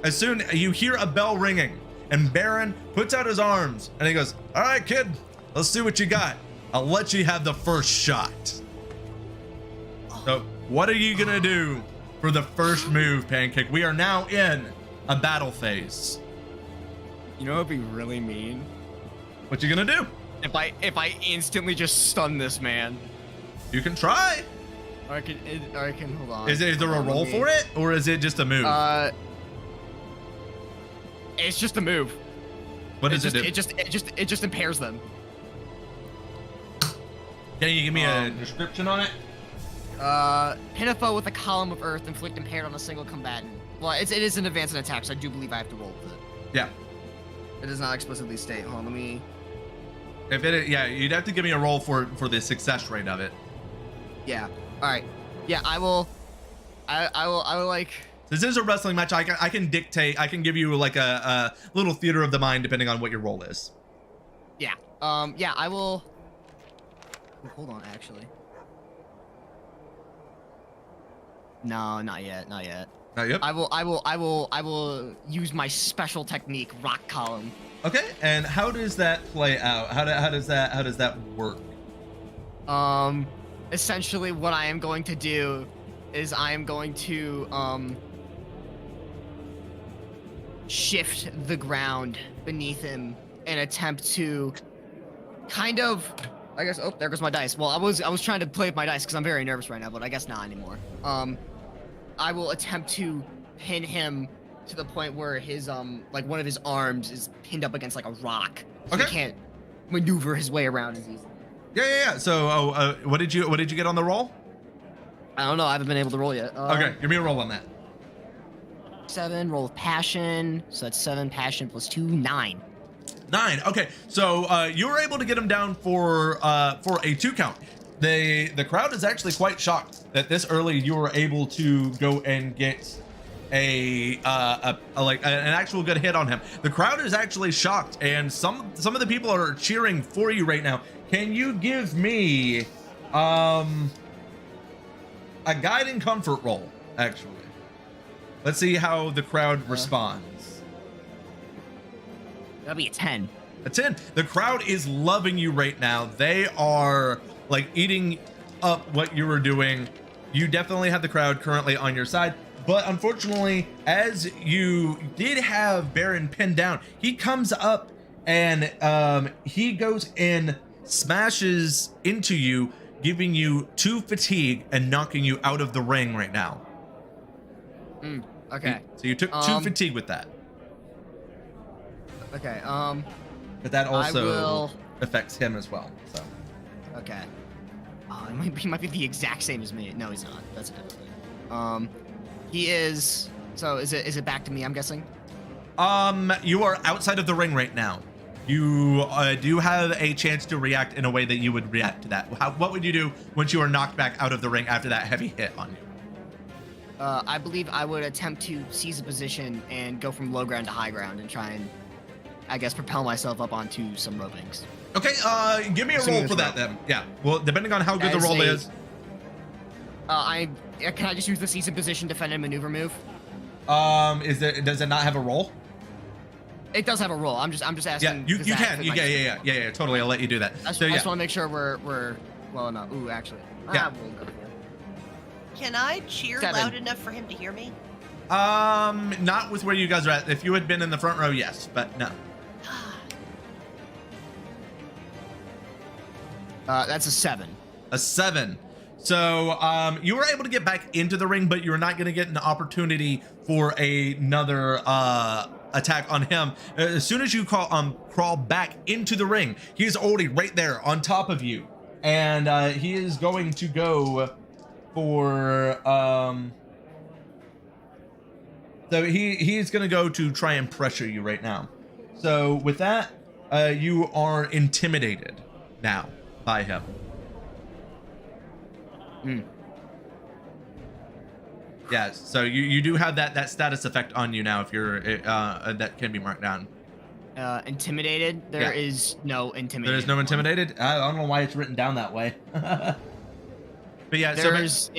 as soon you hear a bell ringing, and Baron puts out his arms, and he goes, "All right, kid, let's see what you got. I'll let you have the first shot." So, what are you gonna do for the first move, Pancake? We are now in a battle phase. You know what would be really mean? What you gonna do? If I instantly just stun this man. You can try. Or I can hold on. Is there a roll for it, or is it just a move? It's just a move. What does it do? It just impairs them. Can you give me a description on it? Hit a foe with a column of earth, inflict impaired on a single combatant. Well, it is an advanced attack, so I do believe I have to roll with it. Yeah. It does not explicitly state. Hold on, let me. If it, yeah, you'd have to give me a roll for the success rate of it. Yeah. All right. Yeah, I will like. This is a wrestling match. I can dictate. I can give you like a little theater of the mind depending on what your role is. Yeah. Yeah, I will. Oh, hold on, actually. No, not yet. Not yet. Not yet. I will use my special technique, rock column. Okay. And how does that play out? How does that work? Essentially, what I am going to do is I am going to shift the ground beneath him and attempt to kind of, I guess. Oh, there goes my dice. Well, I was trying to play with my dice because I'm very nervous right now, but I guess not anymore. I will attempt to pin him to the point where his like one of his arms is pinned up against like a rock. So Okay. he can't maneuver his way around as easily. Yeah. So, what did you get on the roll? I don't know. I haven't been able to roll yet. Okay, give me a roll on that. 7, roll of passion. So that's 7 passion plus 2, 9. 9. Okay, so you were able to get him down for a 2 count. The crowd is actually quite shocked that this early you were able to go and get an actual good hit on him. The crowd is actually shocked, and some of the people are cheering for you right now. Can you give me a guide and comfort roll? Actually, let's see how the crowd responds. That'll be a 10. A 10. The crowd is loving you right now. They are like eating up what you were doing. You definitely have the crowd currently on your side. But unfortunately, as you did have Baron pinned down, he comes up and he goes and smashes into you, giving you 2 fatigue and knocking you out of the ring right now. Okay. So you took 2 fatigue with that. Okay. But that also will... affects him as well. So. Okay. Oh, he might be the exact same as me. No, he's not. That's a different thing. He is. So is it back to me? I'm guessing. You are outside of the ring right now. You do have a chance to react in a way that you would react to that. What would you do once you are knocked back out of the ring after that heavy hit on you? I believe I would attempt to seize a position and go from low ground to high ground and try and, I guess, propel myself up onto some ropings. Okay, give me a roll for that then. Yeah, well, depending on how good the roll is. Can I just use the seize a position, defend, and maneuver move? Does it not have a roll? It does have a roll. I'm just asking. Yeah, you can. Yeah, totally. I'll let you do that. I just want to make sure we're well enough. Ooh, actually. Yeah. We'll go for it. Can I cheer 7. loud enough for him to hear me? Not with where you guys are at. If you had been in the front row, yes, but no. That's a 7. A 7. So you were able to get back into the ring, but you're not going to get an opportunity for another attack on him. As soon as you crawl back into the ring, he is already right there on top of you, and he is going to go for so he's going to go to try and pressure you right now. So with that, you are intimidated now by him. Yeah, so you do have that status effect on you now if you're that can be marked down. Intimidated? There is no intimidated. There is no intimidated? I don't know why it's written down that way. But yeah, there's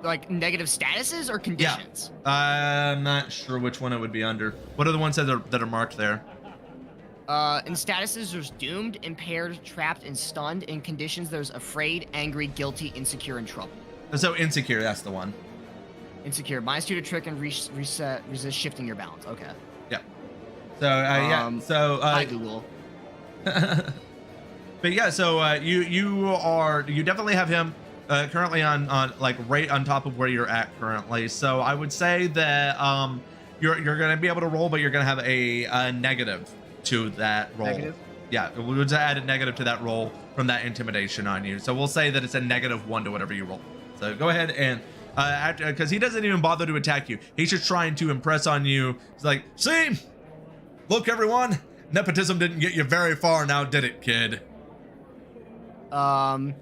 like negative statuses or conditions? Yeah. I'm not sure which one it would be under. What are the ones that are marked there? In statuses, there's doomed, impaired, trapped, and stunned. In conditions, there's afraid, angry, guilty, insecure, and trouble. So insecure, that's the one. Insecure. -2 to trick and resist shifting your balance. Okay. Yeah. So yeah. So hi Google. But yeah, so you definitely have him currently on like right on top of where you're at currently. So I would say that you're gonna be able to roll, but you're gonna have a negative to that roll. Negative? Yeah, we'll just add a negative to that roll from that intimidation on you. So we'll say that it's a -1 to whatever you roll. So go ahead and because he doesn't even bother to attack you. He's just trying to impress on you. He's like, see, look everyone, nepotism didn't get you very far now, did it, kid? I'm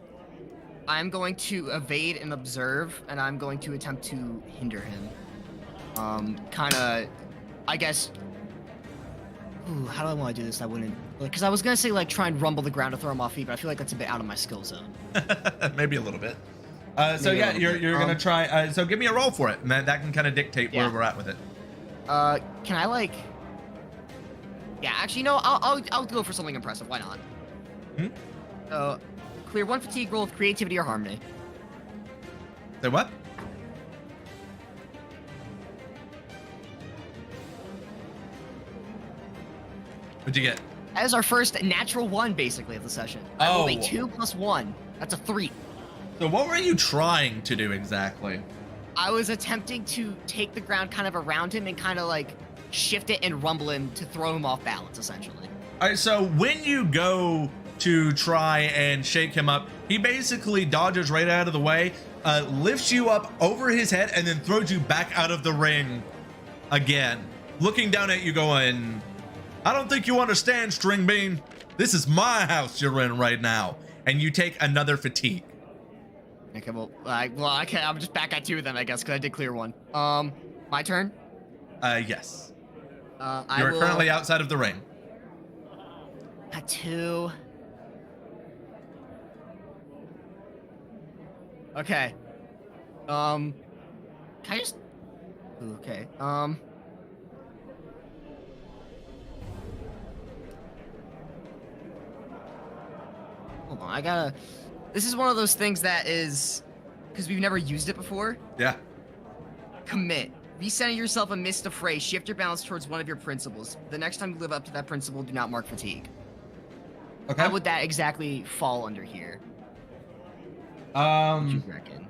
going to evade and observe, and I'm going to attempt to hinder him. Kind of, I guess. Ooh, how do I want to do this? I wouldn't, because I was gonna say like try and rumble the ground to throw him off feet, but I feel like that's a bit out of my skill zone. Maybe a little bit. So yeah, you're gonna try. So give me a roll for it, and that can kind of dictate where we're at with it. Can I like? Yeah, actually, no. I'll go for something impressive. Why not? Clear 1 fatigue roll with creativity or harmony. Say what? What'd you get? That is our first natural 1, basically, of the session. I rolled a 2 + 1. That's a 3. So what were you trying to do exactly? I was attempting to take the ground kind of around him and kind of like shift it and rumble him to throw him off balance, essentially. All right, so when you go to try and shake him up, he basically dodges right out of the way, lifts you up over his head, and then throws you back out of the ring again, looking down at you going, I don't think you understand, String Bean. This is my house you're in right now. And you take another fatigue. Okay, well, I'm just back at 2 then, I guess, because I did clear 1. My turn? Yes. You're currently outside of the ring. At 2. Okay. Can I just... Okay, Hold on, I gotta... This is one of those things that is... Because we've never used it before. Yeah. Commit. Recenter yourself amidst a fray. Shift your balance towards one of your principles. The next time you live up to that principle, do not mark fatigue. Okay. How would that exactly fall under here? What do you reckon?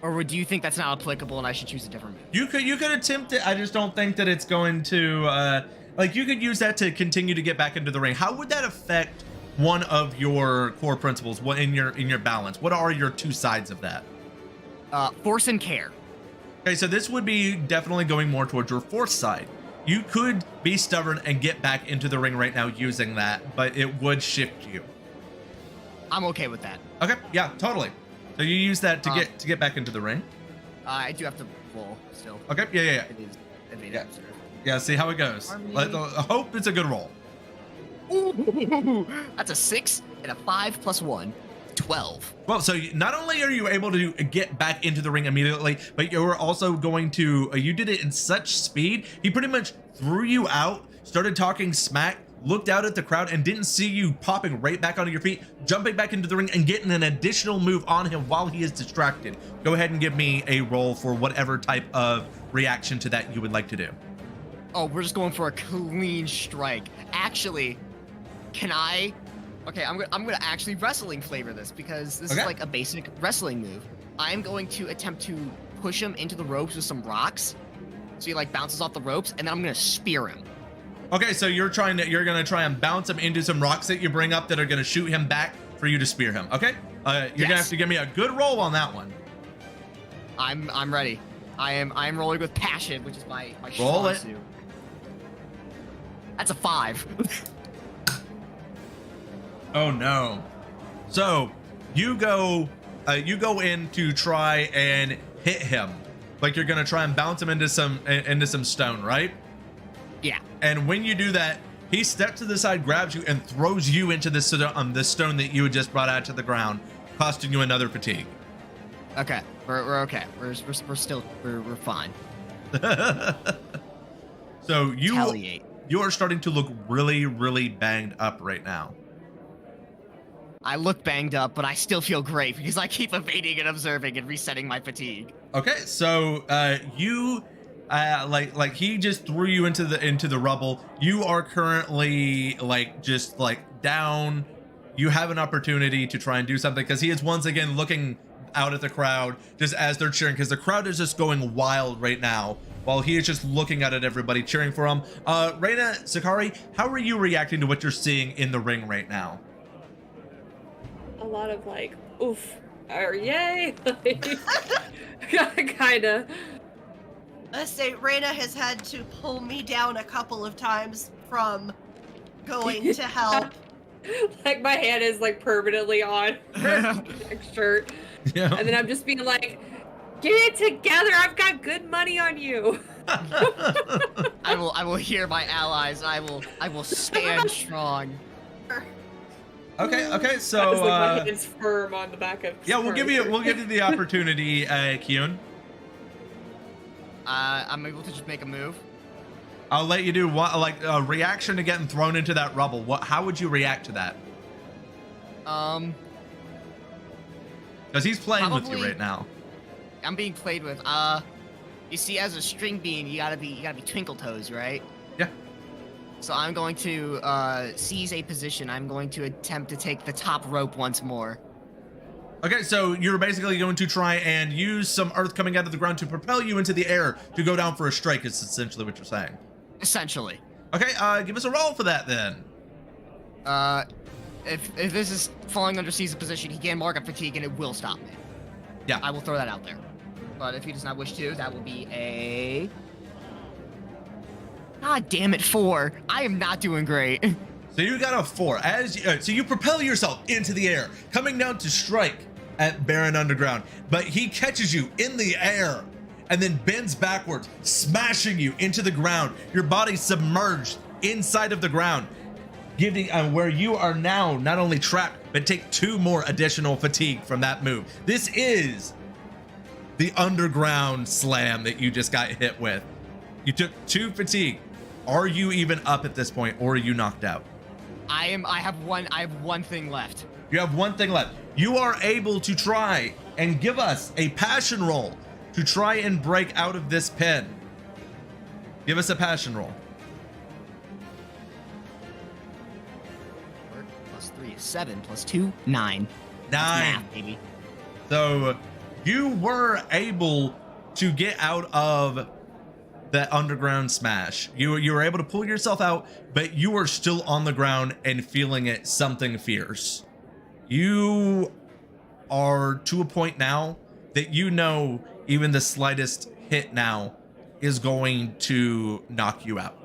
Or do you think that's not applicable and I should choose a different move? You could attempt it. I just don't think that it's going to... like, you could use that to continue to get back into the ring. How would that affect one of your core principles? What in your balance? What are your 2 sides of that? Force and care. Okay, so this would be definitely going more towards your force side. You could be stubborn and get back into the ring right now using that, but it would shift you. I'm okay with that. Okay, yeah, totally. So you use that to get back into the ring. I do have to roll still. Okay, yeah. It is evade Yeah. observe. Yeah, see how it goes. I hope it's a good roll. Ooh, that's a 6 and a 5 + 1. 12. Well, so not only are you able to get back into the ring immediately, but you're also going to, you did it in such speed, he pretty much threw you out, started talking smack, looked out at the crowd, and didn't see you popping right back onto your feet, jumping back into the ring, and getting an additional move on him while he is distracted. Go ahead and give me a roll for whatever type of reaction to that you would like to do. Oh, we're just going for a clean strike. Actually, can I Okay, I'm gonna actually wrestling flavor this because this Okay. is like a basic wrestling move. I'm going to attempt to push him into the ropes with some rocks, so he like bounces off the ropes, and then I'm gonna spear him. Okay, so you're gonna try and bounce him into some rocks that you bring up that are gonna shoot him back for you to spear him. Okay, you're gonna have to give me a good roll on that one. I'm ready. I'm rolling with passion, which is my Roll strong it. suit. That's a 5. Oh no. So you go in to try and hit him. Like you're gonna try and bounce him into some stone, right? Yeah. And when you do that, he steps to the side, grabs you, and throws you into this stone that you had just brought out to the ground, costing you another fatigue. Okay. We're okay. We're still we're fine. So Retaliate. you are starting to look really, really banged up right now. I look banged up, but I still feel great because I keep evading and observing and resetting my fatigue. Okay, so you like he just threw you into the rubble. You are currently just down. You have an opportunity to try and do something because he is once again looking out at the crowd just as they're cheering, because the crowd is just going wild right now while he is just looking out at everybody cheering for him. Reina, Sakari, how are you reacting to what you're seeing in the ring right now? A lot of like, oof, or yay, kinda. Let's say Reina has had to pull me down a couple of times from going to help. Like my hand is like permanently on her shirt, Yeah. and then I'm just being like, get it together. I've got good money on you. I will hear my allies. I will stand strong. Okay, I so was like, my hand's firm on the back of. yeah, we'll give you the opportunity, Kyun. I'm able to just make a move. I'll let you do a reaction to getting thrown into that rubble. How would you react to that? Because he's playing with you Probably- right now. I'm being played with. You see, as a string bean, you gotta be twinkle toes, right? Yeah. So I'm going to seize a position. I'm going to attempt to take the top rope once more. Okay, so you're basically going to try and use some earth coming out of the ground to propel you into the air to go down for a strike. Is essentially what you're saying. Essentially. Okay, give us a roll for that then. If this is falling under seize a position, he can mark up fatigue and it will stop me. Yeah. I will throw that out there. But if he does not wish to, that will be a... God damn it, 4. I am not doing great. So you got a 4. So you propel yourself into the air, coming down to strike at Baron Underground, but he catches you in the air and then bends backwards, smashing you into the ground. Your body submerged inside of the ground, giving where you are now not only trapped, but take 2 more additional fatigue from that move. This is the underground slam that you just got hit with. You took 2 fatigue. Are you even up at this point, or are you knocked out? I have one thing left. You have 1 thing left. You are able to try and give us a passion roll to try and break out of this pin. Give us a passion roll. +3 is 7, +2, 9. That's 9. math, baby. So you were able to get out of that underground smash. You were able to pull yourself out, but you are still on the ground and feeling it something fierce. You are to a point now that you know even the slightest hit now is going to knock you out.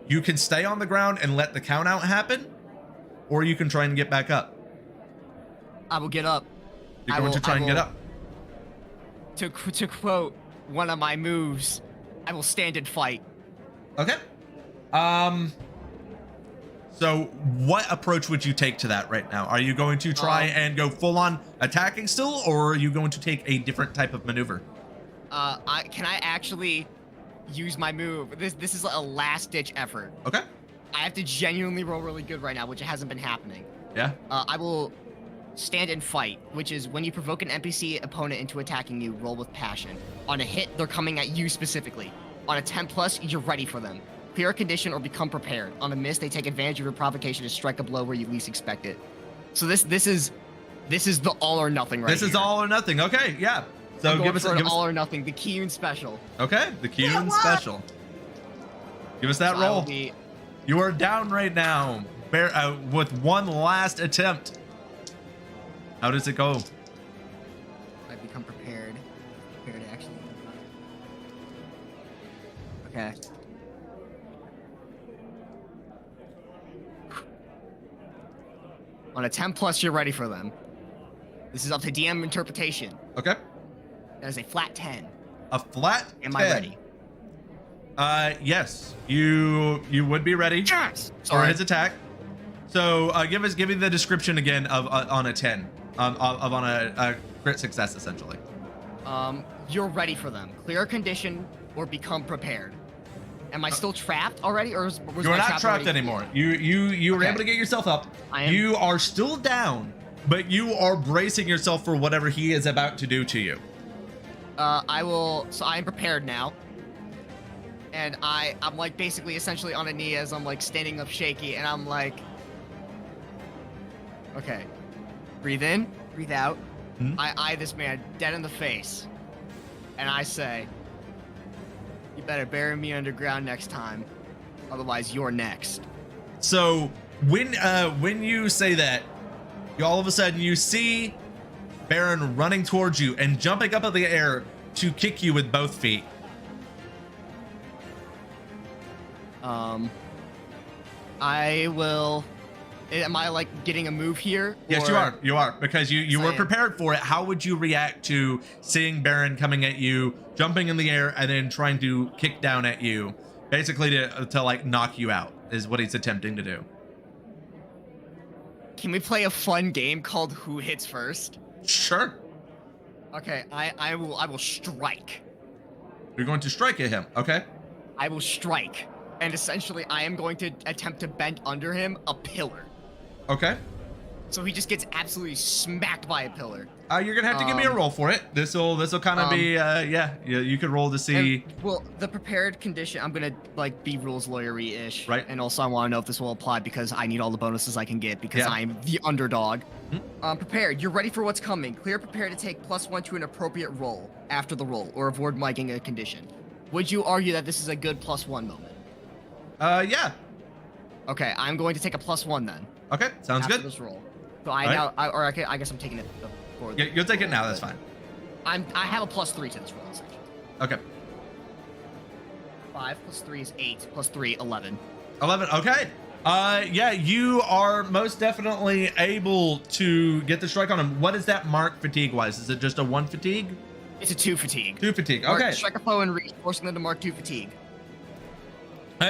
You can stay on the ground and let the count out happen, or you can try and get back up. I will get up. You're going to try and get up. To quote one of my moves, I will stand and fight. Okay. So what approach would you take to that right now? Are you going to try and go full on attacking still, or are you going to take a different type of maneuver? Can I actually use my move? This is a last ditch effort. Okay. I have to genuinely roll really good right now, which hasn't been happening. Yeah. I will stand and fight, which is when you provoke an NPC opponent into attacking you, roll with passion. On a hit, they're coming at you specifically. On a 10+, you're ready for them. clear a condition, or become prepared. On a miss, they take advantage of your provocation to strike a blow where you least expect it. So this is the all or nothing right This is here. all or nothing. Okay, yeah. So I'm give us an all or nothing, the Kiyun special. Okay, the Kiyun what? special. Give us that So I will roll. be- You are down right now, with one last attempt. How does it go? I become prepared. Prepared to actually. Okay. On a 10 plus, you're ready for them. This is up to DM interpretation. Okay. That is a flat 10. A flat Am 10. I ready? Yes. You would be ready Yes. for Sorry. his attack. So give me the description again of on a 10, on a crit success essentially. You're ready for them. Clear a condition or become prepared. Am I still trapped already, or was You're my not trap trapped already- anymore. You were Okay. able to get yourself up. I am- You are still down, but you are bracing yourself for whatever he is about to do to you. I will. So I am prepared now, and I'm like basically essentially on a knee as I'm like standing up shaky, and I'm like, okay, breathe in, breathe out. Mhm. I eye this man dead in the face, and I say, "You better bury me underground next time, otherwise you're next." So when you say that, you all of a sudden you see Baron running towards you and jumping up in the air to kick you with both feet. I will. Am I like getting a move here? Yes, or- you are because you were Same. prepared for it. How would you react to seeing Baron coming at you, jumping in the air, and then trying to kick down at you, basically to like knock you out? Is what he's attempting to do. Can we play a fun game called Who Hits First? Sure, Okay, I will strike. you're going to strike at him. Okay. I will strike. And essentially I am going to attempt to bend under him a pillar. Okay. So he just gets absolutely smacked by a pillar. You're gonna have to give me a roll for it. This'll kind of be yeah. You could roll to see. And, well, the prepared condition, I'm gonna like be rules lawyery-ish. Right. And also I want to know if this will apply because I need all the bonuses I can get because Yeah. I'm the underdog. Mhm. Prepared. You're ready for what's coming. Clear prepared to take +1 to an appropriate roll after the roll or avoid miking a condition. Would you argue that this is a good +1 moment? Yeah. Okay, I'm going to take a +1 then. Okay. Sounds after good. this roll. So I Alright. now, I guess I'm taking it before. Yeah, you'll take it now. That's but fine. I have a +3 to this roll essentially. Okay. 5 + 3 is 8 + 3 11. 11. Okay. Yeah, you are most definitely able to get the strike on him. What is that mark fatigue wise? Is it just a 1 fatigue? It's a 2 fatigue. 2 fatigue. Mark- Okay. Strike a foe and reach, forcing them to mark 2 fatigue.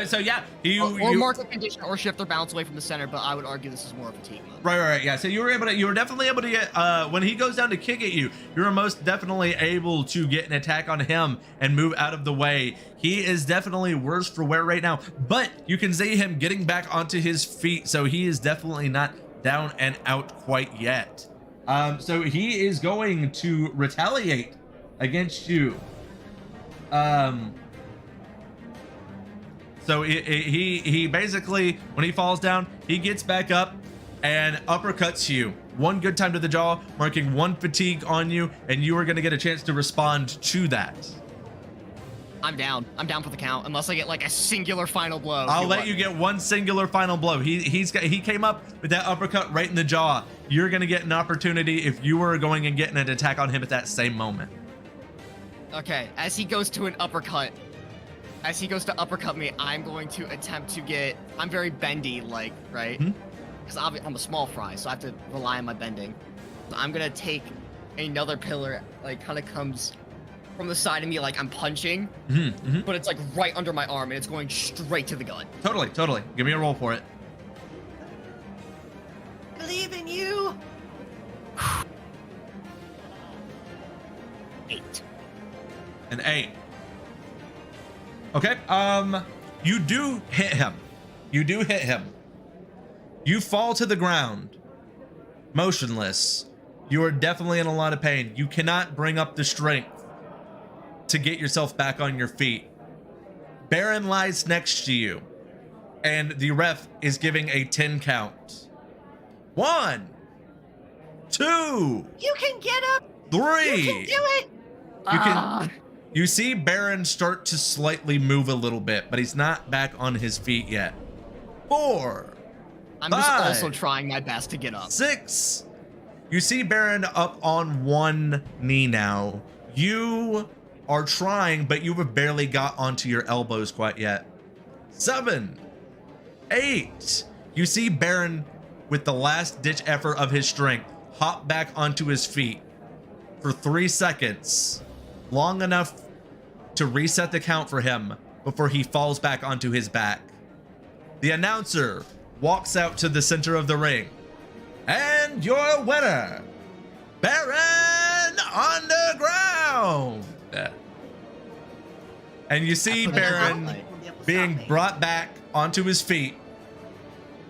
So yeah, Or mark a condition or shift their balance away from the center, but I would argue this is more a fatigue mode. Right. Yeah. So you were definitely able to get when he goes down to kick at you, you're most definitely able to get an attack on him and move out of the way. He is definitely worse for wear right now, but you can see him getting back onto his feet, so he is definitely not down and out quite yet. So he is going to retaliate against you. So he basically, when he falls down, he gets back up and uppercuts you. One good time to the jaw, marking 1 fatigue on you, and you are going to get a chance to respond to that. I'm down. I'm down for the count, unless I get like a singular final blow. I'll let you get one singular final blow. He came up with that uppercut right in the jaw. You're going to get an opportunity if you were going and getting an attack on him at that same moment. Okay, as he goes to uppercut me, I'm going to attempt to get. I'm very bendy, like, right? Mhm. Because I'm a small fry, so I have to rely on my bending. So I'm gonna take another pillar, like, kind of comes from the side of me, like I'm punching, but it's like right under my arm, and it's going straight to the gut. Totally. Give me a roll for it. Believe in you. 8. An 8. Okay. You do hit him. You fall to the ground, motionless. You are definitely in a lot of pain. You cannot bring up the strength to get yourself back on your feet. Baron lies next to you, and the ref is giving a 10 count. 1, 2, You can get up. 3. You can do it. You see Baron start to slightly move a little bit, but he's not back on his feet yet. 4. I'm just 5, also trying my best to get up. 6. You see Baron up on one knee now. You are trying, but you have barely got onto your elbows quite yet. 7, 8. You see Baron, with the last ditch effort of his strength, hop back onto his feet for 3 seconds, long enough to reset the count for him before he falls back onto his back. The announcer walks out to the center of the ring, and your winner, Baron Underground. And you see Baron being brought back onto his feet,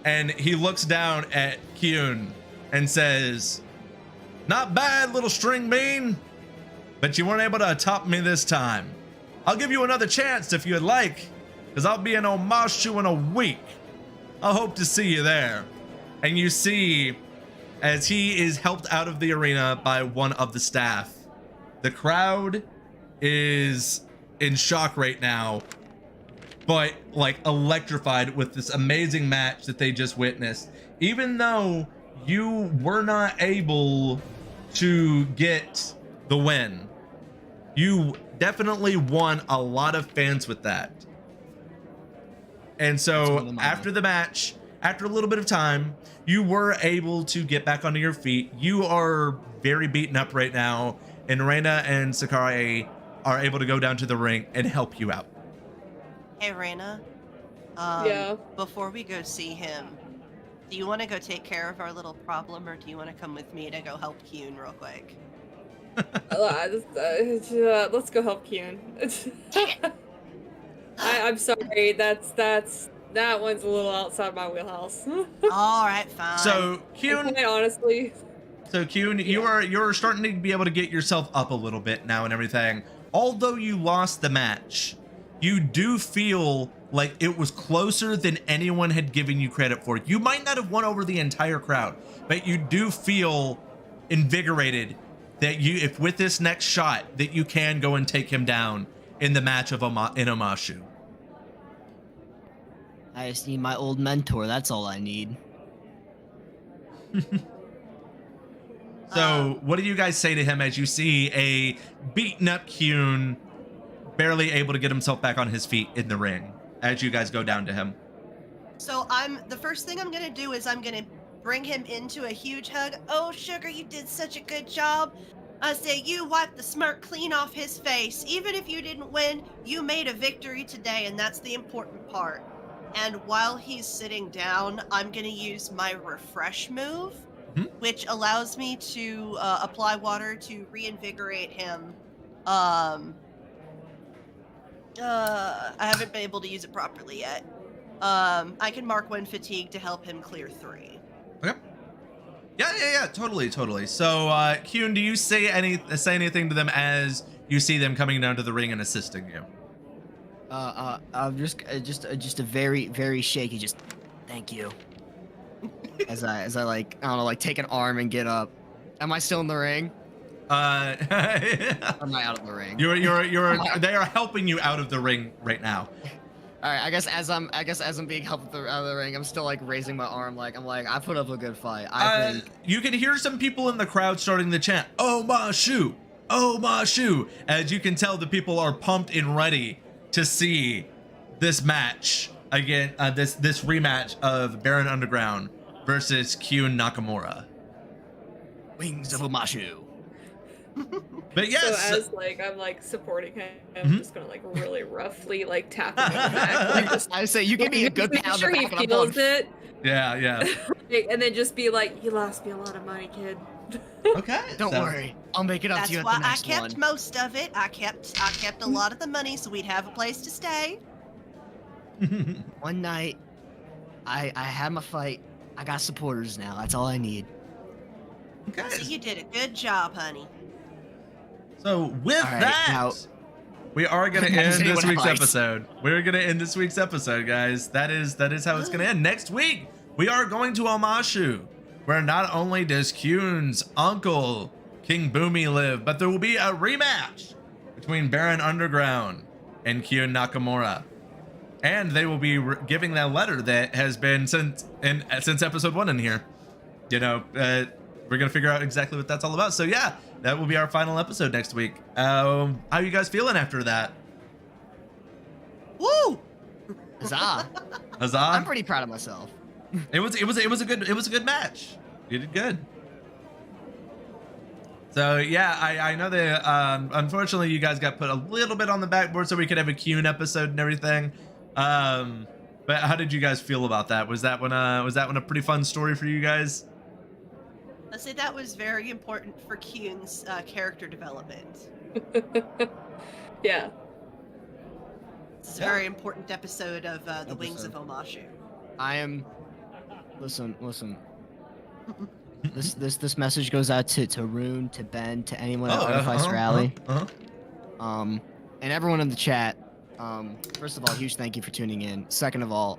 and he looks down at Kyun and says, "Not bad, little string bean, but you weren't able to top me this time. I'll give you another chance if you'd like, because I'll be in Omashu in a week. I hope to see you there." And you see, as he is helped out of the arena by one of the staff, the crowd is in shock right now, but like electrified with this amazing match that they just witnessed. Even though you were not able to get the win, you definitely won a lot of fans with that. And so after the match, after a little bit of time, you were able to get back onto your feet. You are very beaten up right now, and Reina and Sakurai are able to go down to the ring and help you out. Hey, Reina. Yeah. Before we go see him, do you want to go take care of our little problem, or do you want to come with me to go help Kyun real quick? Let's go help Kyun. I'm sorry. That one's a little outside my wheelhouse. All right, fine. So Kyun, Quite honestly. So Kyun, you're starting to be able to get yourself up a little bit now and everything. Although you lost the match, you do feel like it was closer than anyone had given you credit for. You might not have won over the entire crowd, but you do feel invigorated that if with this next shot that you can go and take him down in the match of in Omashu. I just need my old mentor. That's all I need. So what do you guys say to him as you see a beaten up Kyun barely able to get himself back on his feet in the ring as you guys go down to him? So the first thing I'm gonna do is I'm gonna bring him into a huge hug. Oh, Sugar, you did such a good job. I say you wiped the smirk clean off his face. Even if you didn't win, you made a victory today, and that's the important part. And while he's sitting down, I'm gonna use my refresh move, which allows me to apply water to reinvigorate him. I haven't been able to use it properly yet. I can mark one fatigue to help him clear 3. Okay. Yeah, totally. So, Kyun, do you say anything to them as you see them coming down to the ring and assisting you? I'm just a very, very shaky, just thank you. as I like, I don't know, like take an arm and get up. Am I still in the ring? Or am I out of the ring? They are helping you out of the ring right now. All right, I guess as I'm being helped out of the ring, I'm still like raising my arm, like I put up a good fight. I think you can hear some people in the crowd starting to chant, "Oh my shoe, oh my shoe!" As you can tell, the people are pumped and ready to see this match again. This rematch of Baron Underground versus Kyun Nakamura. Wings of Omashu. But yes, so as like I'm like supporting him, I'm just gonna like really roughly like tap him on the back. Like, just, I say you give me a good make pound sure of he back and I'm feels going, it. Yeah. And then just be like, "You lost me a lot of money, kid." Okay. Don't worry, I'll make it up That's to you at why the next I kept one. most of it. I kept a lot of the money so we'd have a place to stay. One night, I had my fight. I got supporters now. That's all I need. Okay. So you did a good job, honey. So with All right, that, now- we are gonna Does end this anyone week's have ice? episode. We're gonna end this week's episode, guys. That is how it's gonna end. Next week, we are going to Omashu, where not only does Kyun's uncle King Boomy live, but there will be a rematch between Baron Underground and Kyun Nakamura. And they will be giving that letter that has been since episode 1 in here. You know, we're gonna figure out exactly what that's all about. So yeah, that will be our final episode next week. How are you guys feeling after that? Woo! Huzzah. Huzzah! I'm pretty proud of myself. It was a good match. You did good. So yeah, I know that unfortunately you guys got put a little bit on the backboard so we could have a Kyun episode and everything. But how did you guys feel about that? Was that one a pretty fun story for you guys? Let's say that was very important for Kyun's character development. Yeah. This is a very important episode of The Wings of Omashu. I am. Listen. This message goes out to Rune, to Ben, to anyone at Artificer Alley. And everyone in the chat. First of all, huge thank you for tuning in. Second of all,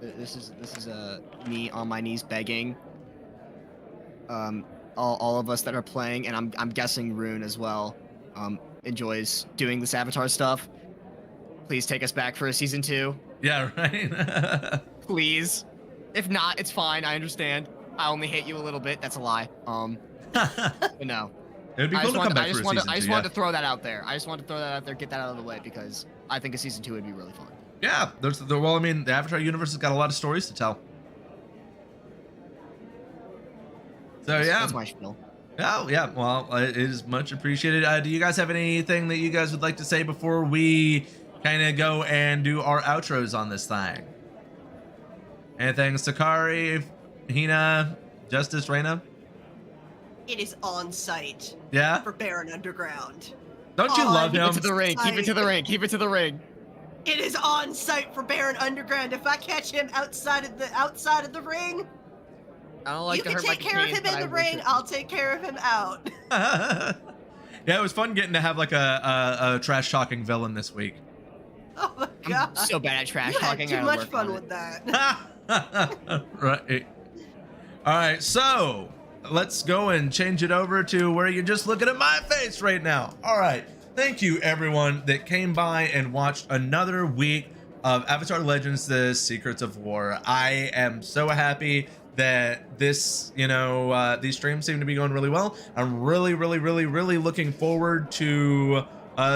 this is me on my knees begging. All of us that are playing, and I'm guessing Rune as well, enjoys doing this Avatar stuff. Please take us back for a season 2. Yeah, right. Please. If not, it's fine. I understand. I only hate you a little bit. That's a lie. But no. It would be cool to come back for a season 2. I just wanted to throw that out there. Get that out of the way, because I think a season 2 would be really fun. Yeah, well, I mean, the Avatar universe has got a lot of stories to tell. So yeah, That's my spiel. Oh yeah, well, it is much appreciated. Do you guys have anything that you guys would like to say before we kind of go and do our outros on this thing? Anything, Sakari, Hina, Justice, Reina? It is on site. Yeah? For Baron Underground. Don't you love him? Keep it to the ring. Keep it to the ring. Keep it to the ring. It is on site for Baron Underground. If I catch him outside of the ring, I don't like you to can hurt my take care of him in the ring. I'll take care of him out. Yeah, it was fun getting to have like a trash talking villain this week. Oh my god! I'm so bad at trash You had talking. too much fun with that. Right. All right, so let's go and change it over to where you're just looking at my face right now. All right. Thank you, everyone that came by and watched another week of Avatar Legends: The Secrets of War. I am so happy that this, these streams seem to be going really well. I'm really looking forward to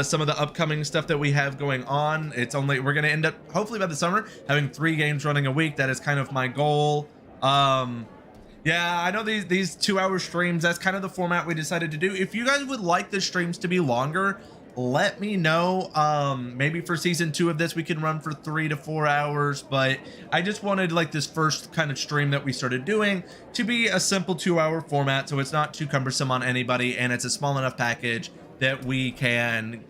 some of the upcoming stuff that we have going on. We're going to end up, hopefully by the summer, having 3 games running a week. That is kind of my goal. Yeah, I know these 2-hour streams, that's kind of the format we decided to do. If you guys would like the streams to be longer, let me know. Maybe for season 2 of this we can run for 3 to 4 hours, but I just wanted like this first kind of stream that we started doing to be a simple 2-hour format, so it's not too cumbersome on anybody, and it's a small enough package that we can,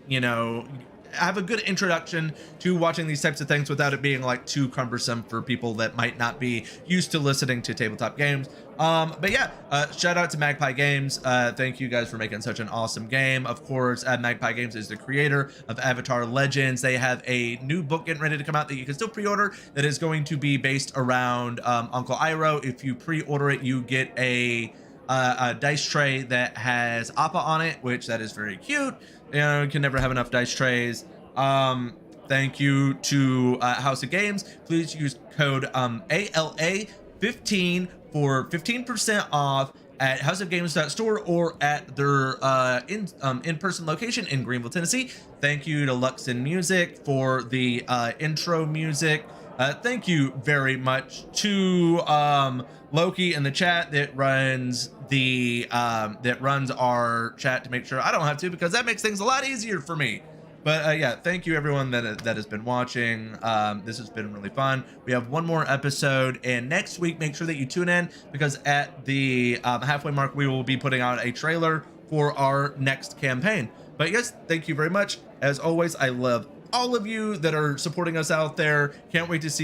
have a good introduction to watching these types of things without it being like too cumbersome for people that might not be used to listening to tabletop games. But yeah, shout out to Magpie Games. Thank you guys for making such an awesome game. Of course, Magpie Games is the creator of Avatar Legends. They have a new book getting ready to come out that you can still pre-order that is going to be based around Uncle Iroh. If you pre-order it, you get a dice tray that has Appa on it, which that is very cute. You can never have enough dice trays. Thank you to House of Games. Please use code ALA15 for 15% off at houseofgames.store or at their in-person location in Greenville, Tennessee. Thank you to Luxon Music for the intro music. Thank you very much to Loki in the chat that runs our chat to make sure I don't have to, because that makes things a lot easier for me. But yeah, thank you everyone that has been watching. This has been really fun. We have one more episode, and next week make sure that you tune in, because at the halfway mark we will be putting out a trailer for our next campaign. But yes, thank you very much. As always, I love all of you that are supporting us out there. Can't wait to see you